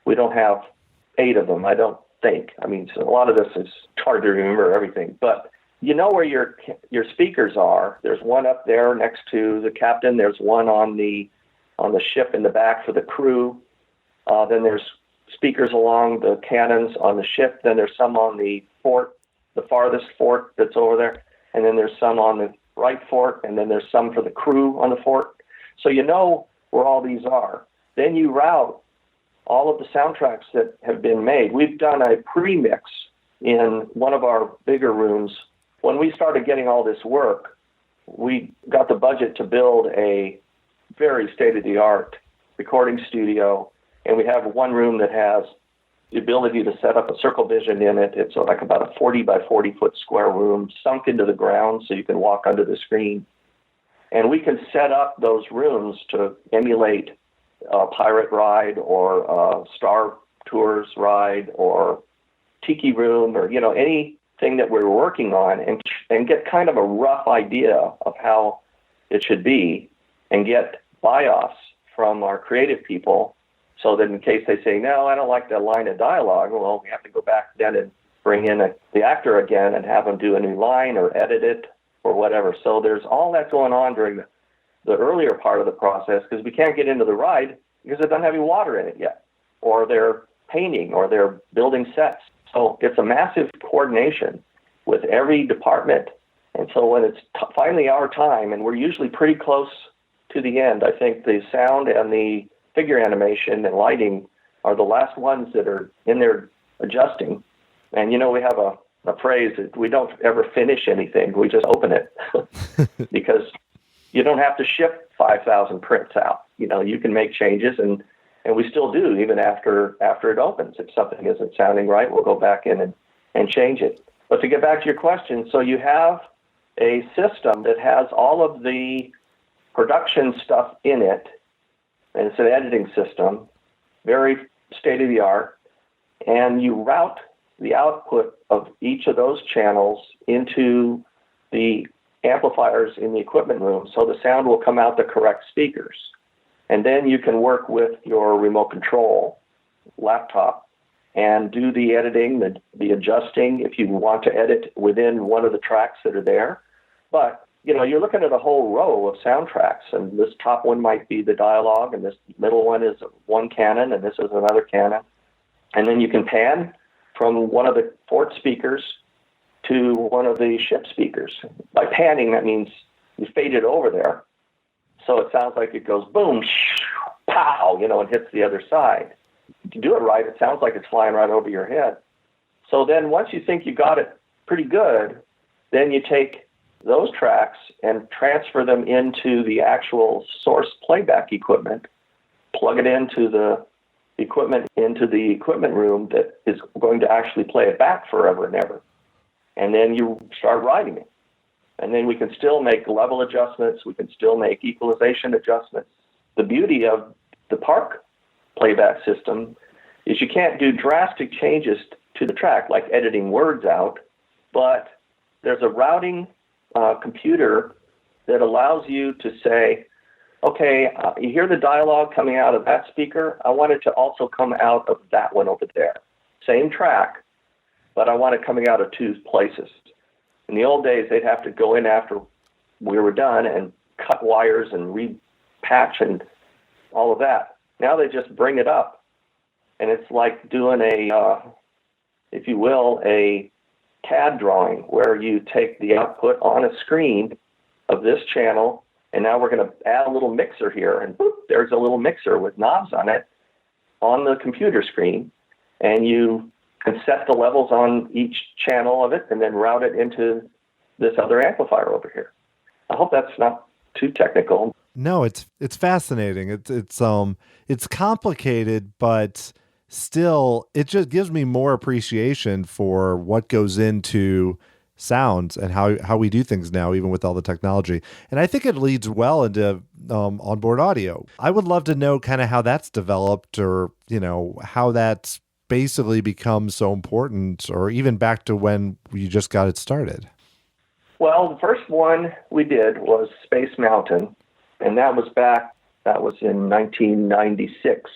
we don't have 8 of them, I don't think. I mean, so a lot of this is hard to remember everything, but you know where your speakers are. There's one up there next to the captain. There's one on the ship in the back for the crew. Then there's speakers along the cannons on the ship. Then there's some on the fort, the farthest fort that's over there. And then there's some on the right fort. And then there's some for the crew on the fort. So you know where all these are. Then you route all of the soundtracks that have been made. We've done a pre-mix in one of our bigger rooms. When we started getting all this work, we got the budget to build a very state-of-the-art recording studio, and we have one room that has the ability to set up a circle vision in it. It's like about a 40 by 40 foot square room sunk into the ground so you can walk under the screen. And we can set up those rooms to emulate a pirate ride or a Star Tours ride or Tiki Room or, anything that we're working on and get kind of a rough idea of how it should be and get buy-offs from our creative people so that in case they say, no, I don't like that line of dialogue, well, we have to go back then and bring in the actor again and have them do a new line or edit it or whatever. So there's all that going on during the earlier part of the process because we can't get into the ride because it doesn't have any water in it yet, or they're painting or they're building sets. So it's a massive coordination with every department. And so when it's finally our time, and we're usually pretty close to the end, I think the sound and the figure animation and lighting are the last ones that are in there adjusting. And, we have a phrase that we don't ever finish anything. We just open it because you don't have to ship 5,000 prints out. You can make changes and we still do even after it opens. If something isn't sounding right, we'll go back in and change it. But to get back to your question, so you have a system that has all of the production stuff in it, and it's an editing system, very state-of-the-art, and you route the output of each of those channels into the amplifiers in the equipment room so the sound will come out the correct speakers. And then you can work with your remote control laptop and do the editing, the adjusting if you want to edit within one of the tracks that are there. But, you're looking at a whole row of soundtracks, and this top one might be the dialogue, and this middle one is one canon, and this is another canon. And then you can pan from one of the fort speakers to one of the ship speakers. By panning, that means you fade it over there. So it sounds like it goes boom, pow, and hits the other side. If you do it right, it sounds like it's flying right over your head. So then once you think you got it pretty good, then you take those tracks and transfer them into the actual source playback equipment, plug it into the equipment room that is going to actually play it back forever and ever. And then you start writing it. And then we can still make level adjustments. We can still make equalization adjustments. The beauty of the park playback system is you can't do drastic changes to the track, like editing words out. but there's a routing computer that allows you to say, okay, you hear the dialogue coming out of that speaker. I want it to also come out of that one over there. Same track, but I want it coming out of two places. In the old days, they'd have to go in after we were done and cut wires and repatch and all of that. Now they just bring it up, and it's like doing if you will, a CAD drawing where you take the output on a screen of this channel, and now we're going to add a little mixer here, and boop, there's a little mixer with knobs on it on the computer screen, and you can set the levels on each channel of it and then route it into this other amplifier over here. I hope that's not too technical. No, it's fascinating. It's complicated, but still, it just gives me more appreciation for what goes into sounds and how we do things now, even with all the technology. And I think it leads well into onboard audio. I would love to know kind of how that's developed, or how that's basically becomes so important, or even back to when you just got it started. Well, the first one we did was Space Mountain, and that was in 1996.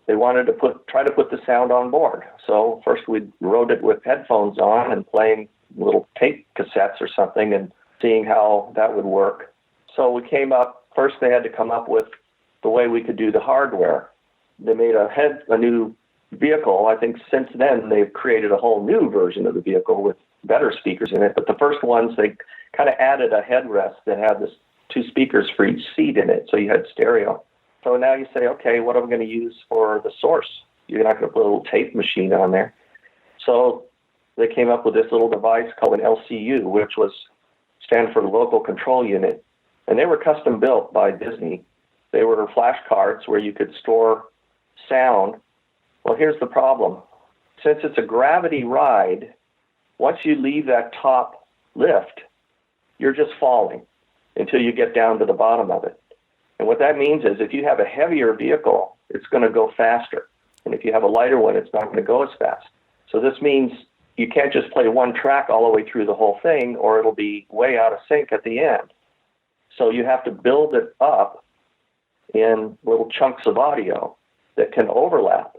They wanted to try to put the sound on board. So first we wrote it with headphones on and playing little tape cassettes or something and seeing how that would work. So we came up, first they had to come up with the way we could do the hardware. They made a new vehicle. I think since then they've created a whole new version of the vehicle with better speakers in it. But the first ones, they kind of added a headrest that had this 2 speakers for each seat in it, so you had stereo. So now you say, okay, what are we going to use for the source? You're not going to put a little tape machine on there. So they came up with this little device called an LCU, which stand for Local Control Unit. And they were custom built by Disney. They were flash cards where you could store sound. Well, here's the problem. Since it's a gravity ride, once you leave that top lift, you're just falling until you get down to the bottom of it. And what that means is if you have a heavier vehicle, it's going to go faster. And if you have a lighter one, it's not going to go as fast. So this means you can't just play one track all the way through the whole thing, or it'll be way out of sync at the end. So you have to build it up in little chunks of audio that can overlap.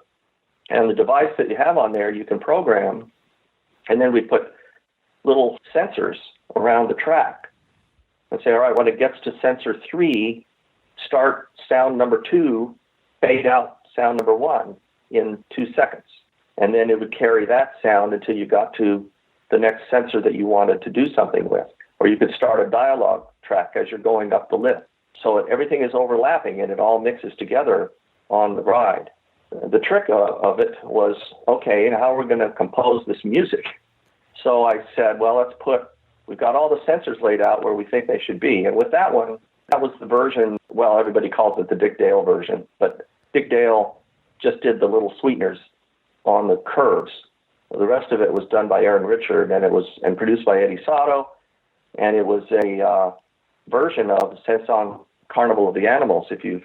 And the device that you have on there, you can program, and then we put little sensors around the track and say, all right, when it gets to sensor 3, start sound number 2, fade out sound number 1 in 2 seconds. And then it would carry that sound until you got to the next sensor that you wanted to do something with. Or you could start a dialogue track as you're going up the lift. So everything is overlapping and it all mixes together on the ride. The trick of it was, okay, and how are we going to compose this music? So I said, well, we've got all the sensors laid out where we think they should be. And with that one, that was the version, well, everybody calls it the Dick Dale version, but Dick Dale just did the little sweeteners on the curves. The rest of it was done by Aaron Richard, and produced by Eddie Sato, and it was a version of the song Carnival of the Animals, if you're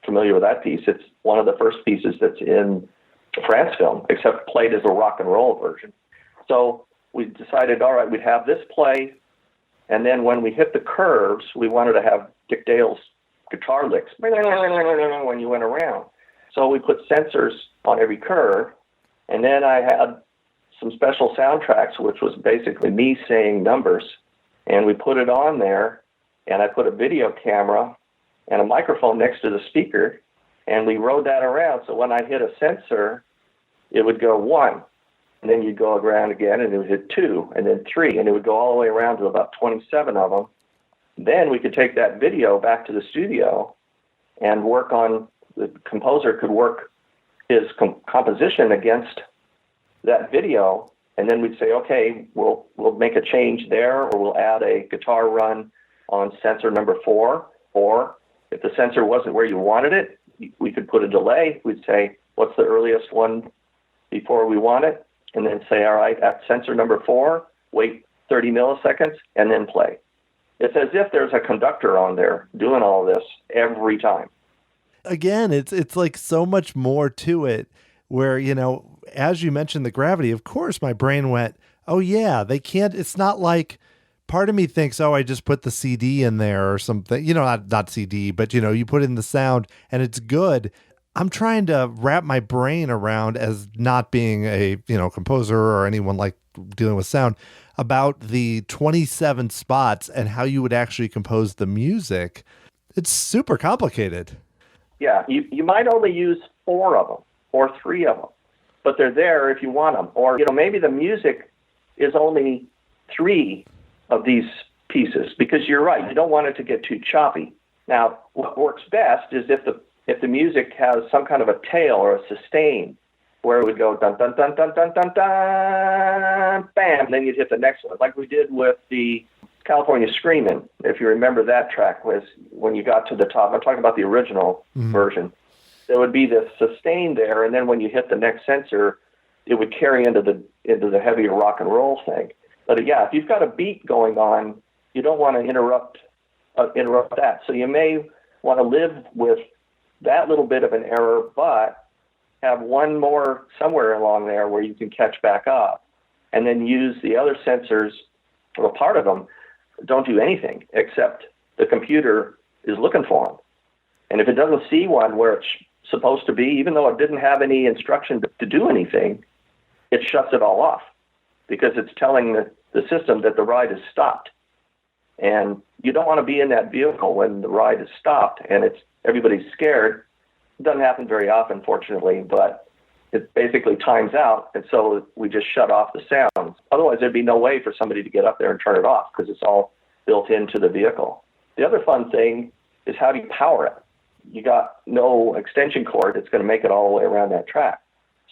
familiar with that piece. It's one of the first pieces that's in the France film, except played as a rock and roll version. So we decided, all right, we'd have this play, and then when we hit the curves, we wanted to have Dick Dale's guitar licks when you went around. So we put sensors on every curve, and then I had some special soundtracks, which was basically me saying numbers, and we put it on there, and I put a video camera and a microphone next to the speaker, and we rode that around. So when I hit a sensor, it would go 1, and then you'd go around again, and it would hit 2, and then 3, and it would go all the way around to about 27 of them. Then we could take that video back to the studio and the composer could work his composition against that video, and then we'd say, okay, we'll make a change there, or we'll add a guitar run on sensor number 4, or if the sensor wasn't where you wanted it, we could put a delay. We'd say, what's the earliest one before we want it? And then say, all right, at sensor number 4, wait 30 milliseconds, and then play. It's as if there's a conductor on there doing all this every time. Again, it's like so much more to it where, as you mentioned the gravity, of course, my brain went, Oh yeah, they can't. It's not like part of me thinks, oh, I just put the CD in there or something. Not CD, but you put in the sound and it's good. I'm trying to wrap my brain around, as not being a composer or anyone like dealing with sound, about the 27 spots and how you would actually compose the music. It's super complicated. Yeah, you might only use 4 of them or 3 of them, but they're there if you want them. Or, maybe the music is only 3 of these pieces, because you're right, you don't want it to get too choppy. Now, what works best is if the music has some kind of a tail or a sustain, where it would go dun dun dun dun dun dun dun, bam, and then you'd hit the next one, like we did with the California Screamin'. If you remember, that track was when you got to the top. I'm talking about the original version. There would be this sustain there, and then when you hit the next sensor, it would carry into the heavier rock and roll thing. But yeah, if you've got a beat going on, you don't want to interrupt that. So you may want to live with that little bit of an error, but have one more somewhere along there where you can catch back up, and then use the other sensors, or part of them, don't do anything except the computer is looking for them. And if it doesn't see one where it's supposed to be, even though it didn't have any instruction to do anything, it shuts it all off, because it's telling the system that the ride has stopped. And you don't want to be in that vehicle when the ride has stopped and everybody's scared. It doesn't happen very often, fortunately, but it basically times out, and so we just shut off the sounds. Otherwise, there'd be no way for somebody to get up there and turn it off, because it's all built into the vehicle. The other fun thing is, how do you power it? You got no extension cord that's going to make it all the way around that track.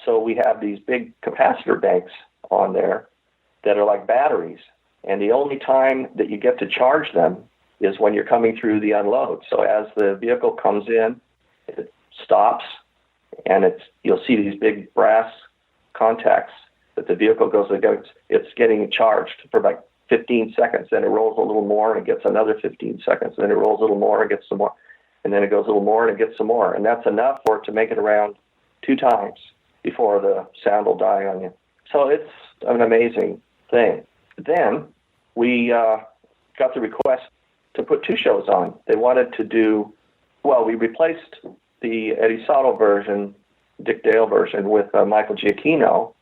So we have these big capacitor banks on there that are like batteries, and the only time that you get to charge them is when you're coming through the unload. So as the vehicle comes in, it stops, and you'll see these big brass contacts that the vehicle goes against. It's getting charged for like 15 seconds, then it rolls a little more and it gets another 15 seconds, and then it rolls a little more and gets some more, and then it goes a little more and it gets some more, and that's enough for it to make it around 2 times before the sound will die on you. So it's an amazing thing. Then we got the request to put 2 shows on. They wanted to do, we replaced the Eddie Sotto version, Dick Dale version, with Michael Giacchino,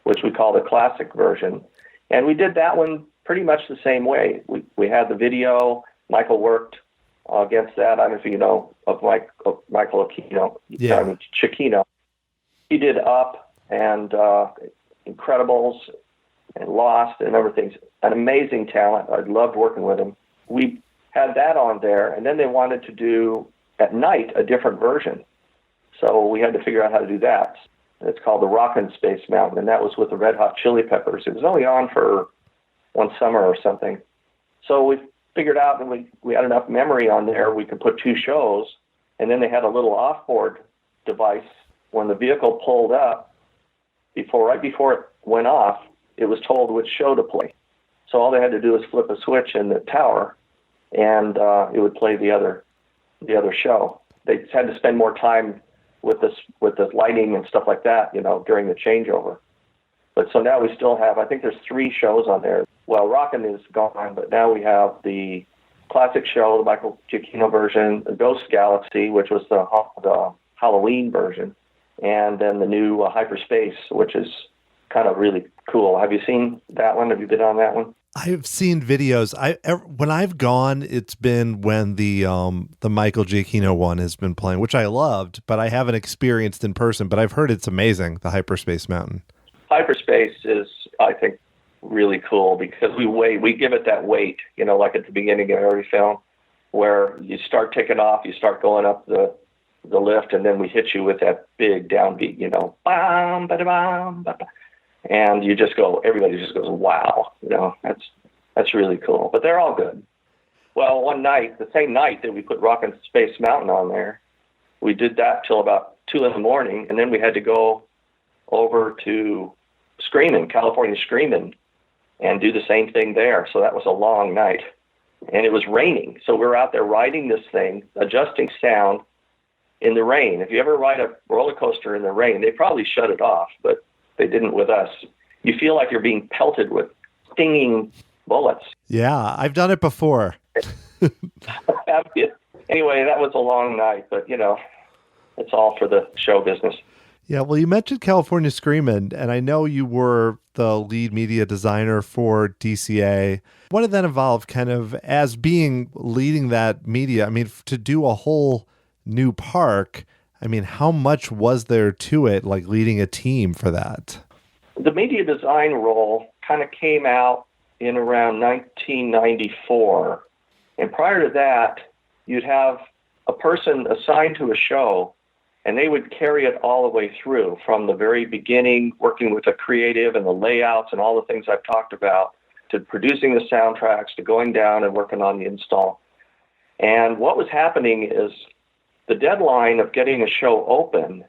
which we call the classic version. And we did that one pretty much the same way. We had the video. Michael worked against that. I don't know if you know of Michael Aquino. Yeah. Giacchino. He did Up and Incredibles and Lost and other things. An amazing talent. I loved working with him. We had that on there, and then they wanted to do at night a different version. So we had to figure out how to do that. It's called the Rockin' Space Mountain, and that was with the Red Hot Chili Peppers. It was only on for one summer or something. So we figured out that we had enough memory on there, we could put 2 shows, and then they had a little off-board device. When the vehicle pulled up, right before it went off, it was told which show to play. So all they had to do was flip a switch in the tower, and it would play the other show. They had to spend more time with the lighting and stuff like that, during the changeover. But so now we still have, I think there's 3 shows on there. Well, Rockin' is gone, but now we have the classic show, the Michael Giacchino version, the Ghost Galaxy, which was the Halloween version, and then the new Hyperspace, which is kind of really cool. Have you seen that one? Have you been on that one? I've seen videos. When I've gone, it's been when the Michael Giacchino one has been playing, which I loved, but I haven't experienced in person. But I've heard it's amazing, the Hyperspace Mountain. Hyperspace is, I think, really cool, because we give it that weight, like at the beginning of every film, where you start taking off, you start going up the lift, and then we hit you with that big downbeat, bam, ba-da-bam, ba-da. And everybody just goes, wow, that's really cool. But they're all good. Well, one night, the same night that we put Rockin' Space Mountain on there, we did that till about 2 a.m, and then we had to go over to California Screamin', and do the same thing there. So that was a long night. And it was raining. So we were out there riding this thing, adjusting sound in the rain. If you ever ride a roller coaster in the rain, they probably shut it off, but they didn't with us. you feel like you're being pelted with stinging bullets. Yeah, I've done it before. Anyway, that was a long night, but it's all for the show business. Yeah, well, you mentioned California Screamin', and I know you were the lead media designer for DCA. What did that involve kind of as leading that media? I mean, to do a whole new park, I mean, how much was there to it, like leading a team for that? The media design role kind of came out in around 1994. And prior to that, you'd have a person assigned to a show, and they would carry it all the way through from the very beginning, working with the creative and the layouts and all the things I've talked about, to producing the soundtracks, to going down and working on the install. And what was happening is the deadline of getting a show open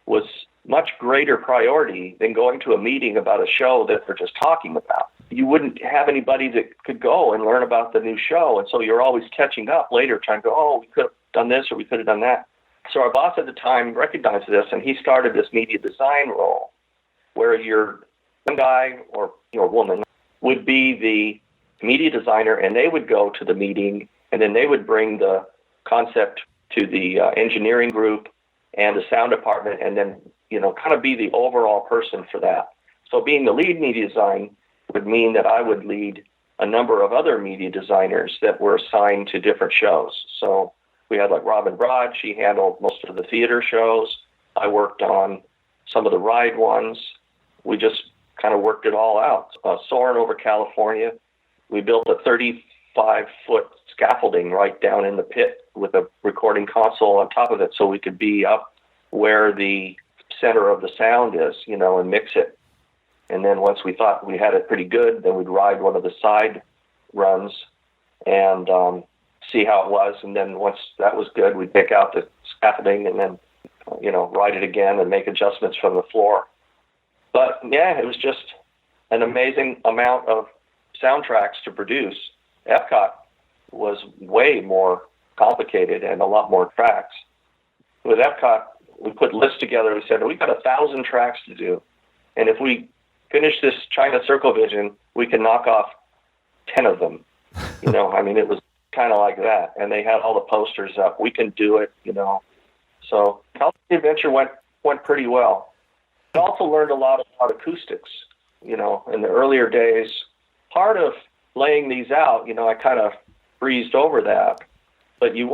was much greater priority than going to a meeting about a show that they're just talking about. You wouldn't have anybody that could go and learn about the new show, and so you're always catching up later, trying to go, oh, we could have done this or we could have done that. So our boss at the time recognized this, and he started this media design role where your guy or woman would be the media designer, and they would go to the meeting, and then they would bring the concept to the engineering group and the sound department, and then kind of be the overall person for that. So being the lead media design would mean that I would lead a number of other media designers that were assigned to different shows. So we had like Robin Broad, she handled most of the theater shows. I worked on some of the ride ones. We just kind of worked it all out. Soaring over California, we built a 35-foot scaffolding right down in the pit with a recording console on top of it so we could be up where the center of the sound is, and mix it. And then once we thought we had it pretty good, then we'd ride one of the side runs and see how it was. And then once that was good, we'd pick out the scaffolding and then, ride it again and make adjustments from the floor. But yeah, it was just an amazing amount of soundtracks to produce. Epcot was way more complicated and a lot more tracks. With Epcot, we put lists together. We said, we've got 1,000 tracks to do. And if we finish this China Circle Vision, we can knock off 10 of them. It was kind of like that. And they had all the posters up. We can do it, So California Adventure went pretty well. I also learned a lot about acoustics, in the earlier days. Part of laying these out, I kind of breezed over that. But you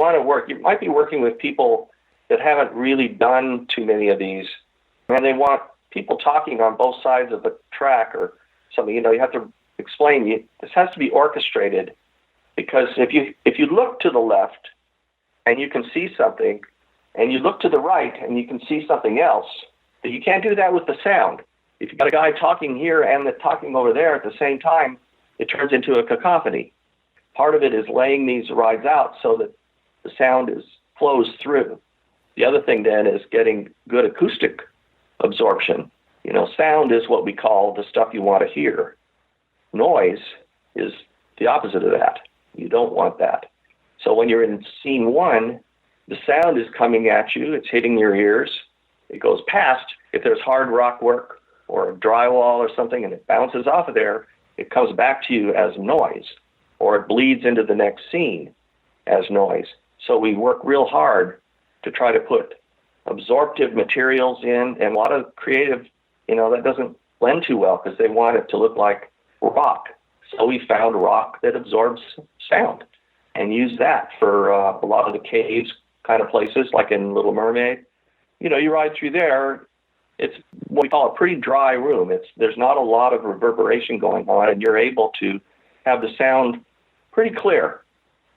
might be working with people that haven't really done too many of these, and they want people talking on both sides of the track or something. You have to explain. This has to be orchestrated, because if you look to the left and you can see something, and you look to the right and you can see something else, but you can't do that with the sound. If you've got a guy talking here and talking over there at the same time, it turns into a cacophony. Part of it is laying these rides out so that the sound flows through. The other thing then is getting good acoustic absorption. Sound is what we call the stuff you want to hear. Noise is the opposite of that. You don't want that. So when you're in scene one, the sound is coming at you. It's hitting your ears. It goes past. If there's hard rock work or a drywall or something and it bounces off of there, it comes back to you as noise, or it bleeds into the next scene as noise. So we work real hard to try to put absorptive materials in, and a lot of creative, that doesn't blend too well because they want it to look like rock. So we found rock that absorbs sound and use that for a lot of the caves kind of places, like in Little Mermaid. You ride through there, it's what we call a pretty dry room. There's not a lot of reverberation going on, and you're able to have the sound pretty clear.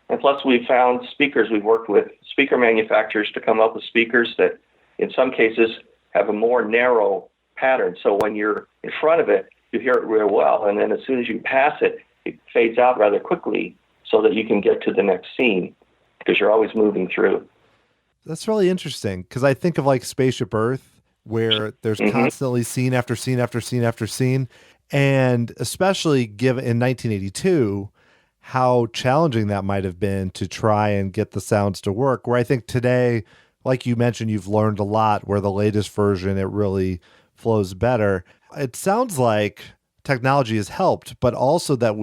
And plus, we've found speakers. We've worked with speaker manufacturers to come up with speakers that, in some cases, have a more narrow pattern. So when you're in front of it, you hear it real well. And then as soon as you pass it, it fades out rather quickly so that you can get to the next scene, because you're always moving through. That's really interesting, because I think of like Spaceship Earth, where there's constantly scene after scene after scene after scene. And especially given in 1982, how challenging that might have been to try and get the sounds to work, where I think today, like you mentioned, you've learned a lot, where the latest version, it really flows better. it sounds like technology has helped, but also that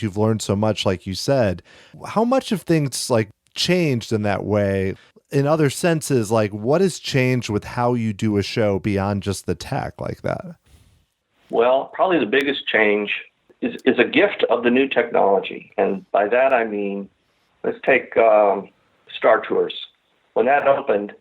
you've learned so much, like you said. How much have things like changed in that way? In other senses, like what has changed with how you do a show beyond just the tech like that? Well, probably the biggest change is a gift of the new technology. And by that I mean, let's take Star Tours. When that opened,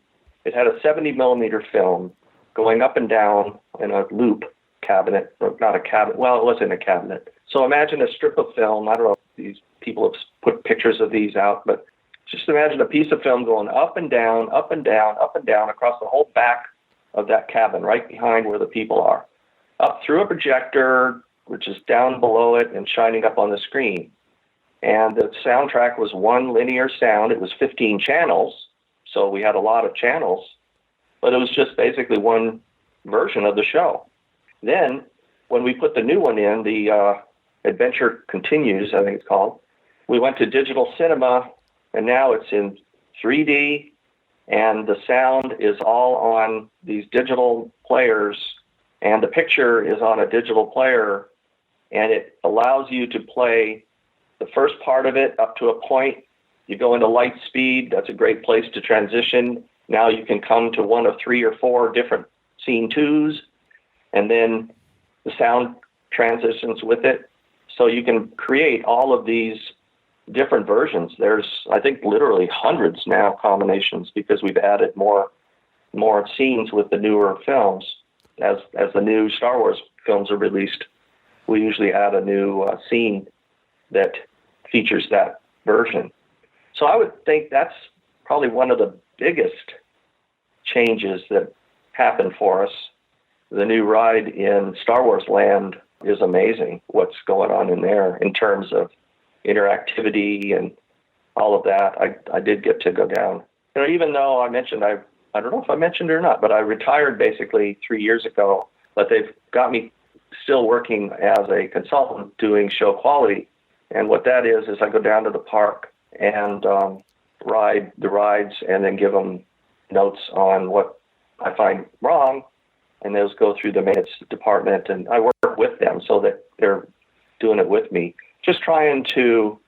it had a 70 millimeter film going up and down in a loop cabinet, or not a cabinet, well, it wasn't a cabinet. So imagine a strip of film. I don't know if these people have put pictures of these out, but just imagine a piece of film going up and down, up and down, up and down across the whole back of that cabin, right behind where the people are, up through a projector, which is down below it and shining up on the screen. And the soundtrack was one linear sound. It was 15 channels, so we had a lot of channels, but it was just basically one version of the show. Then, when we put the new one in, the Adventure Continues, I think it's called, we went to digital cinema, and now it's in 3D, and the sound is all on these digital players, and the picture is on a digital player, and it allows you to play the first part of it up to a point. You go into light speed. That's a great place to transition. Now you can come to one of 3 or 4 different scene twos, and then the sound transitions with it. So you can create all of these different versions. There's, I think, literally hundreds now combinations because we've added more scenes with the newer films. As the new Star Wars films are released, we usually add a new scene that features that version. So I would think that's probably one of the biggest changes that happened for us. The new ride in Star Wars Land is amazing, what's going on in there in terms of interactivity and all of that. I did get to go down. You know, even though I mentioned, I don't know if I mentioned it or not, but I retired basically 3 years ago, but they've got me still working as a consultant doing show quality. And what that is I go down to the park and ride the rides and then give them notes on what I find wrong. And those go through the maintenance department, and I work with them so that they're doing it with me, just trying to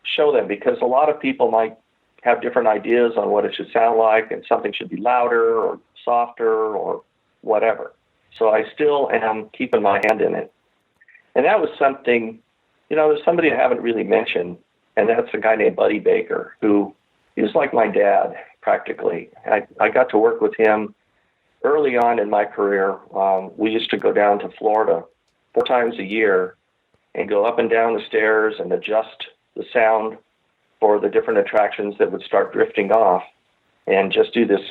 show them, because a lot of people might have different ideas on what it should sound like, and something should be louder or softer or whatever. So I still am keeping my hand in it. And that was something, you know, there's somebody I haven't really mentioned, and that's a guy named Buddy Baker, who is like my dad, practically. I got to work with him early on in my career. We used to go down to Florida 4 times a year and go up and down the stairs and adjust the sound for the different attractions that would start drifting off, and just do this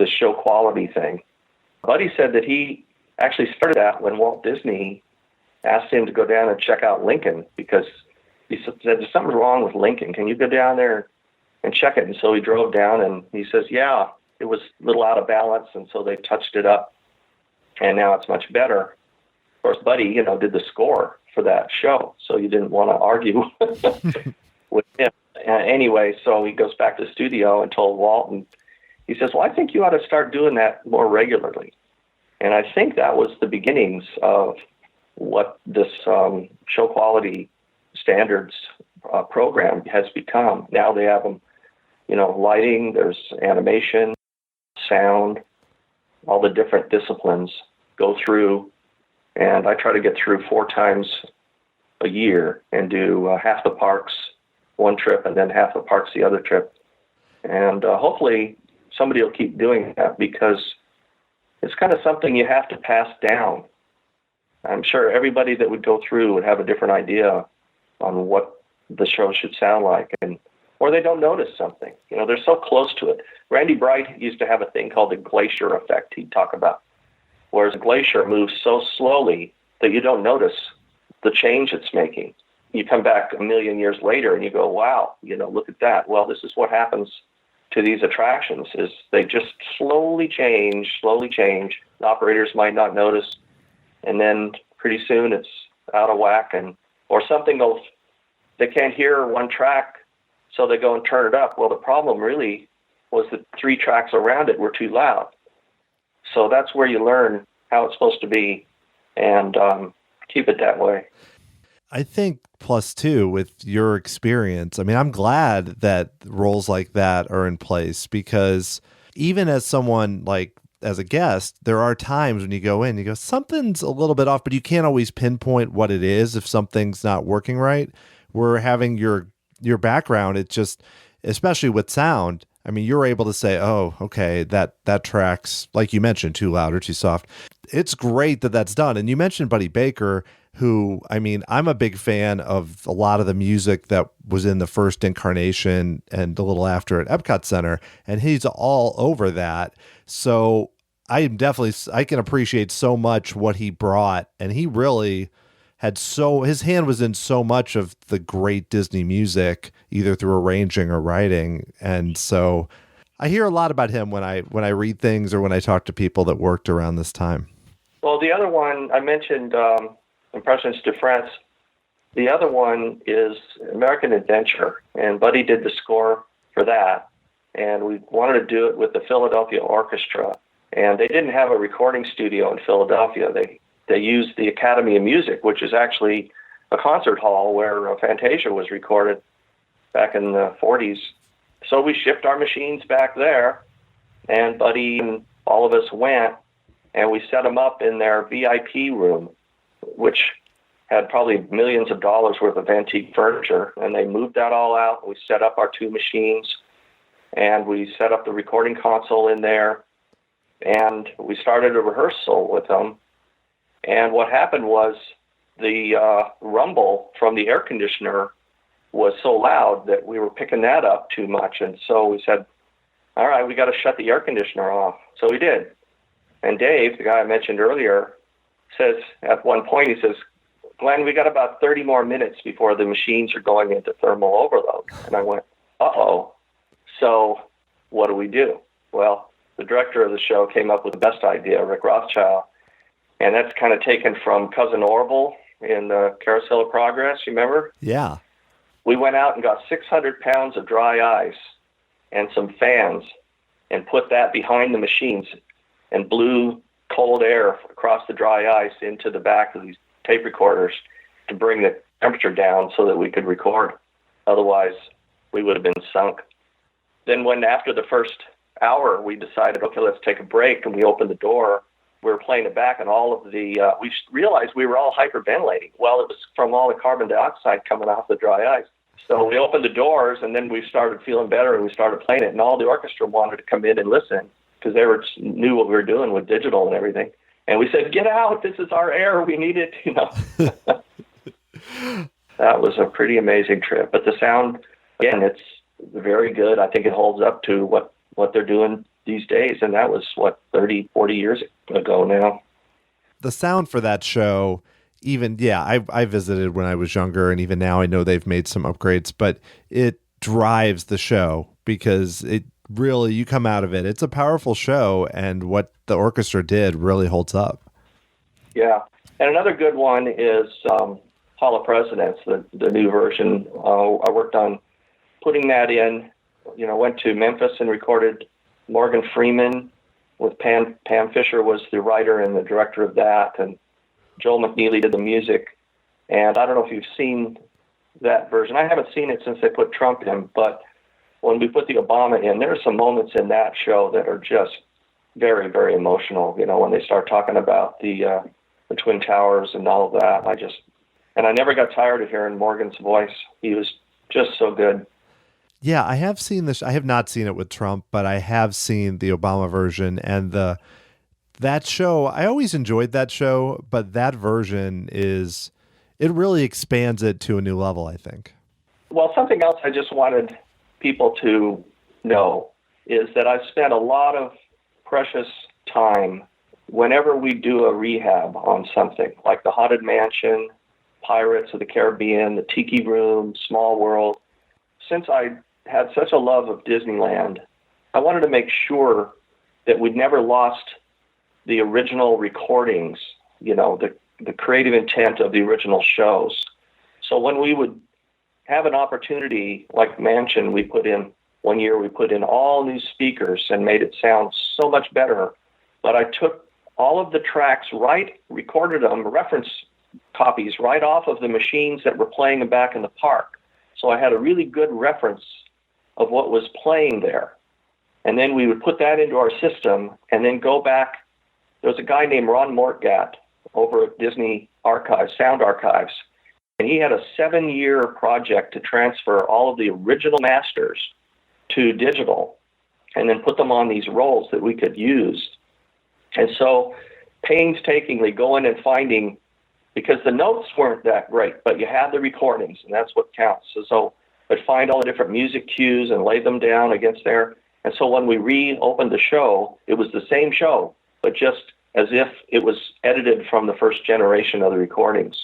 show quality thing. Buddy said that he actually started that when Walt Disney asked him to go down and check out Lincoln, because he said, there's something wrong with Lincoln. Can you go down there and check it? And so he drove down, and he says, yeah, it was a little out of balance, and so they touched it up, and now it's much better. Of course, Buddy, you know, did the score for that show, so you didn't want to argue with him. Anyway, so he goes back to the studio and told Walt, and he says, well, I think you ought to start doing that more regularly. And I think that was the beginnings of what this show quality standards program has become. Now they have them, you know, lighting, there's animation, sound, all the different disciplines go through. And I try to get through 4 times a year and do half the parks one trip and then half the parks the other trip. And hopefully somebody will keep doing that, because it's kind of something you have to pass down. I'm sure everybody that would go through would have a different idea on what the show should sound like, or they don't notice something. You know, they're so close to it. Randy Bright used to have a thing called the glacier effect he'd talk about, whereas a glacier moves so slowly that you don't notice the change it's making. You come back a million years later and you go, wow, you know, look at that. Well, this is what happens to these attractions, is they just slowly change. The operators might not notice, and then pretty soon it's out of whack, or something goes, they can't hear one track, so they go and turn it up. Well, the problem really was that 3 tracks around it were too loud. So that's where you learn how it's supposed to be. and keep it that way. I think plus two with your experience. I mean, I'm glad that roles like that are in place because even as someone like as a guest, there are times when you go in, you go, something's a little bit off, but you can't always pinpoint what it is if something's not working right. We're having your background, it just, especially with sound, I mean, you're able to say, oh, okay, that track's, like you mentioned, too loud or too soft. It's great that that's done. And you mentioned Buddy Baker, who, I mean, I'm a big fan of a lot of the music that was in the first incarnation and a little after at Epcot Center, and he's all over that. So I can appreciate so much what he brought, and he really his hand was in so much of the great Disney music, either through arranging or writing. And so I hear a lot about him when I read things or when I talk to people that worked around this time. Well, the other one I mentioned, Impressions de France. The other one is American Adventure, and Buddy did the score for that. And we wanted to do it with the Philadelphia Orchestra. And they didn't have a recording studio in Philadelphia. They used the Academy of Music, which is actually a concert hall where Fantasia was recorded back in the 40s. So we shipped our machines back there, and Buddy and all of us went, and we set them up in their VIP room, which had probably millions of dollars worth of antique furniture. And they moved that all out. We set up our two machines, and we set up the recording console in there, and we started a rehearsal with them. And what happened was the rumble from the air conditioner was so loud that we were picking that up too much. And so we said, all right, we got to shut the air conditioner off. So we did. And Dave, the guy I mentioned earlier, says at one point, he says, Glenn, we got about 30 more minutes before the machines are going into thermal overload. And I went, uh-oh. So what do we do? Well, the director of the show came up with the best idea, Rick Rothschild. And that's kind of taken from Cousin Orville in the Carousel of Progress, you remember? Yeah. We went out and got 600 pounds of dry ice and some fans and put that behind the machines and blew cold air across the dry ice into the back of these tape recorders to bring the temperature down so that we could record. Otherwise, we would have been sunk. Then when after the first hour, we decided, okay, let's take a break, and we opened the door. We were playing it back, and all of the, we realized we were all hyperventilating. Well, it was from all the carbon dioxide coming off the dry ice. So we opened the doors, and then we started feeling better, and we started playing it, and all the orchestra wanted to come in and listen because they knew what we were doing with digital and everything. And we said, get out, this is our air, we need it, you know. That was a pretty amazing trip. But the sound, again, it's very good. I think it holds up to what they're doing these days, and that was, 30, 40 years ago now. The sound for that show, even, I visited when I was younger, and even now I know they've made some upgrades, but it drives the show because it really, you come out of it, it's a powerful show, and what the orchestra did really holds up. Yeah. And another good one is Hall of Presidents, the new version. I worked on putting that in, went to Memphis and recorded Morgan Freeman with Pam Fisher was the writer and the director of that, and Joel McNeely did the music. And I don't know if you've seen that version. I haven't seen it since they put Trump in, but when we put the Obama in, there are some moments in that show that are just very, very emotional. When they start talking about the Twin Towers and all of that, I never got tired of hearing Morgan's voice. He was just so good. Yeah, I have seen this. I have not seen it with Trump, but I have seen the Obama version, and that show. I always enjoyed that show, but that version it really expands it to a new level, I think. Well, something else I just wanted people to know is that I've spent a lot of precious time whenever we do a rehab on something like the Haunted Mansion, Pirates of the Caribbean, the Tiki Room, Small World. Since I had such a love of Disneyland, I wanted to make sure that we'd never lost the original recordings, the creative intent of the original shows. So when we would have an opportunity like Mansion, one year we put in all new speakers and made it sound so much better. But I took all of the tracks recorded them, reference copies right off of the machines that were playing them back in the park. So I had a really good reference of what was playing there. And then we would put that into our system and then go back. There was a guy named Ron Mortgat over at Disney Archives, Sound Archives, and he had a 7-year project to transfer all of the original masters to digital and then put them on these rolls that we could use. And so painstakingly going and finding, because the notes weren't that great, but you had the recordings, and that's what counts. So I'd find all the different music cues and lay them down against there. And so when we reopened the show, it was the same show, but just as if it was edited from the first generation of the recordings.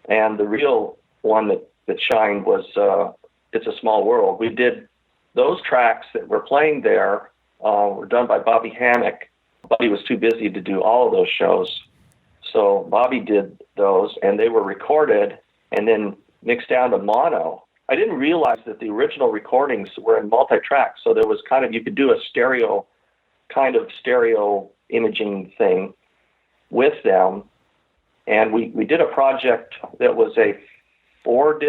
And the real one that shined was It's a Small World. We did those tracks that were playing there were done by Bobby Hammock. Bobby was too busy to do all of those shows. So Bobby did those, and they were recorded and then mixed down to mono. I didn't realize that the original recordings were in multi-track, so there was kind of, you could do a stereo imaging thing with them. And we did a project that was a 4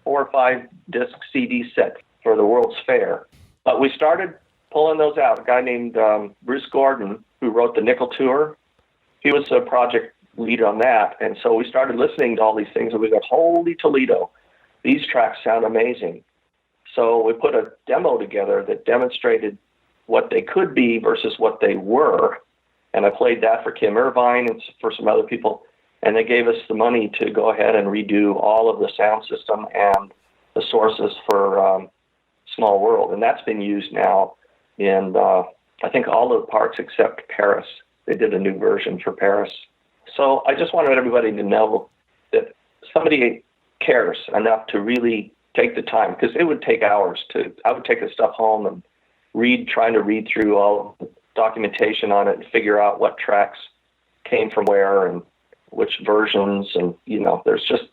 or 5 disc CD set for the World's Fair. But we started pulling those out. A guy named Bruce Gordon, who wrote the Nickel Tour, he was a project lead on that. And so we started listening to all these things, and we got, holy Toledo, these tracks sound amazing. So we put a demo together that demonstrated what they could be versus what they were. And I played that for Kim Irvine and for some other people. And they gave us the money to go ahead and redo all of the sound system and the sources for Small World. And that's been used now in, I think, all of the parks except Paris. They did a new version for Paris. So I just wanted everybody to know that somebody cares enough to really take the time, because it would take hours I would take the stuff home and trying to read through all the documentation on it and figure out what tracks came from where and which versions. And, there's just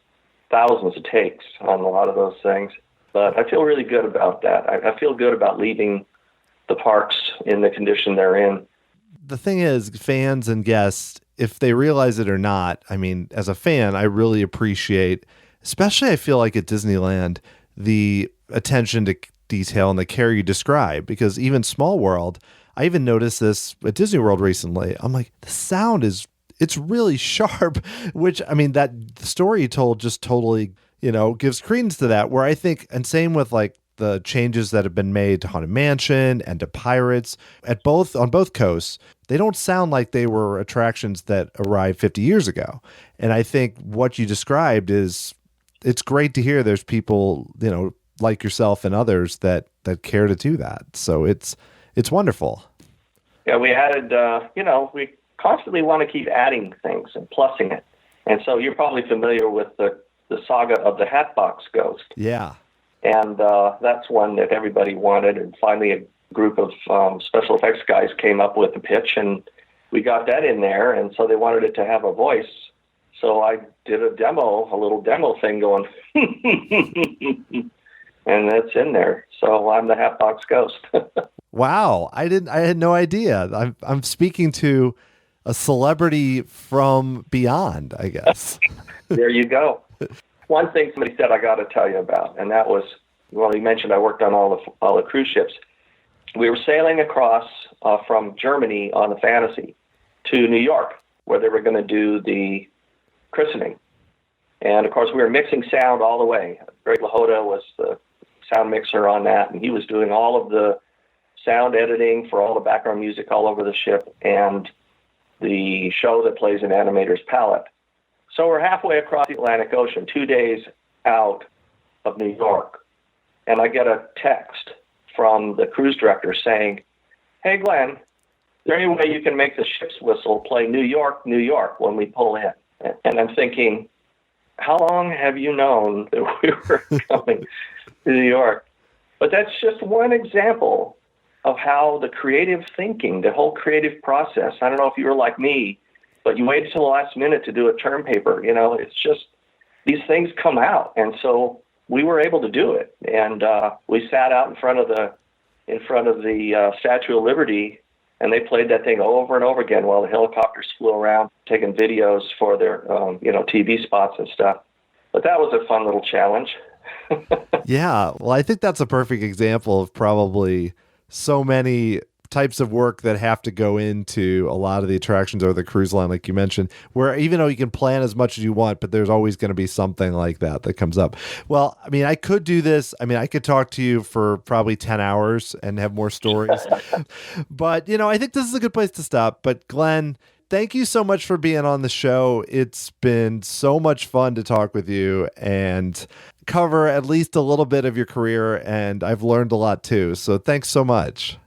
thousands of takes on a lot of those things. But I feel really good about that. I feel good about leaving the parks in the condition they're in. The thing is, fans and guests, if they realize it or not, I mean, as a fan, I really appreciate, especially I feel like at Disneyland, the attention to detail and the care you describe, because even Small World, I even noticed this at Disney World recently. I'm like, the sound it's really sharp, which, I mean, that story you told just totally, gives credence to that, where I think, and same with like the changes that have been made to Haunted Mansion and to Pirates on both coasts, they don't sound like they were attractions that arrived 50 years ago. And I think what you described it's great to hear there's people, like yourself and others that care to do that. So it's wonderful. Yeah, we added, we constantly want to keep adding things and plussing it. And so you're probably familiar with the saga of the Hatbox Ghost. Yeah. And that's one that everybody wanted. And finally, a group of special effects guys came up with the pitch, and we got that in there. And so they wanted it to have a voice. So I did a little demo thing going, and that's in there. So I'm the Hatbox Ghost. Wow. I had no idea. I'm speaking to a celebrity from beyond, I guess. There you go. One thing somebody said I got to tell you about, and that was, you mentioned I worked on all the cruise ships. We were sailing across from Germany on the Fantasy to New York, where they were going to do the christening. And, of course, we were mixing sound all the way. Greg Lahota was the sound mixer on that, and he was doing all of the sound editing for all the background music all over the ship and the show that plays an animator's palette. So we're halfway across the Atlantic Ocean, 2 days out of New York, and I get a text from the cruise director saying, "Hey, Glenn, is there any way you can make the ship's whistle play New York, New York when we pull in?" And I'm thinking, how long have you known that we were coming to New York? But that's just one example of how the creative thinking, the whole creative process, I don't know if you were like me, but you waited till the last minute to do a term paper. It's just, these things come out. And so we were able to do it. And we sat out in front of the Statue of Liberty And they played that thing over and over again while the helicopters flew around, taking videos for their, TV spots and stuff. But that was a fun little challenge. Yeah, well, I think that's a perfect example of probably so many types of work that have to go into a lot of the attractions or the cruise line, like you mentioned, where even though you can plan as much as you want, but there's always going to be something like that comes up. Well, I mean, I could do this. I mean, I could talk to you for probably 10 hours and have more stories, but I think this is a good place to stop. But Glenn, thank you so much for being on the show. It's been so much fun to talk with you and cover at least a little bit of your career, and I've learned a lot too. So thanks so much.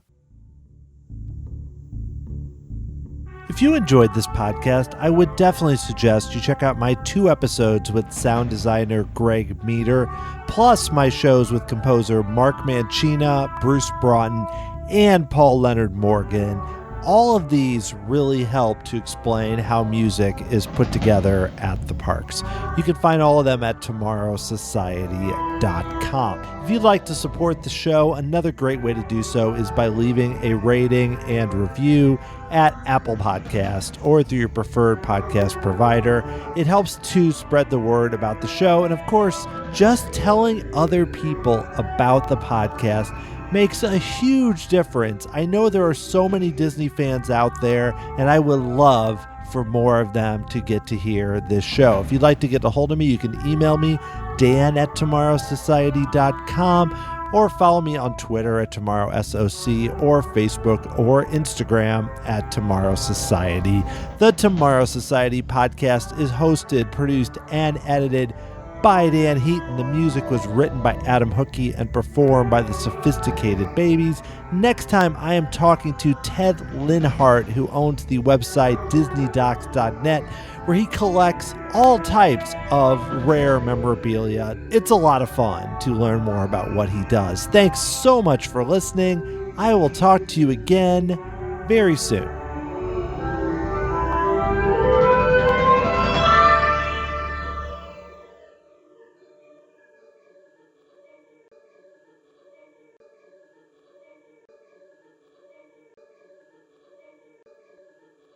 If you enjoyed this podcast, I would definitely suggest you check out my 2 episodes with sound designer Greg Meter, plus my shows with composer Mark Mancina, Bruce Broughton, and Paul Leonard Morgan. All of these really help to explain how music is put together at the parks. You can find all of them at tomorrowsociety.com. If you'd like to support the show, another great way to do so is by leaving a rating and review at Apple Podcast or through your preferred podcast provider. It helps to spread the word about the show. And of course, just telling other people about the podcast makes a huge difference. I know there are so many Disney fans out there, and I would love for more of them to get to hear this show. If you'd like to get a hold of me, you can email me, dan@tomorrowsociety.com, or follow me on Twitter at TomorrowSOC, or Facebook or Instagram at Tomorrow Society. The Tomorrow Society podcast is hosted, produced, and edited by Dan Heaton. The music was written by Adam Hookey and performed by the Sophisticated Babies. Next time, I am talking to Ted Linhart, who owns the website DisneyDocs.net, where he collects all types of rare memorabilia. It's a lot of fun to learn more about what he does. Thanks so much for listening. I will talk to you again very soon.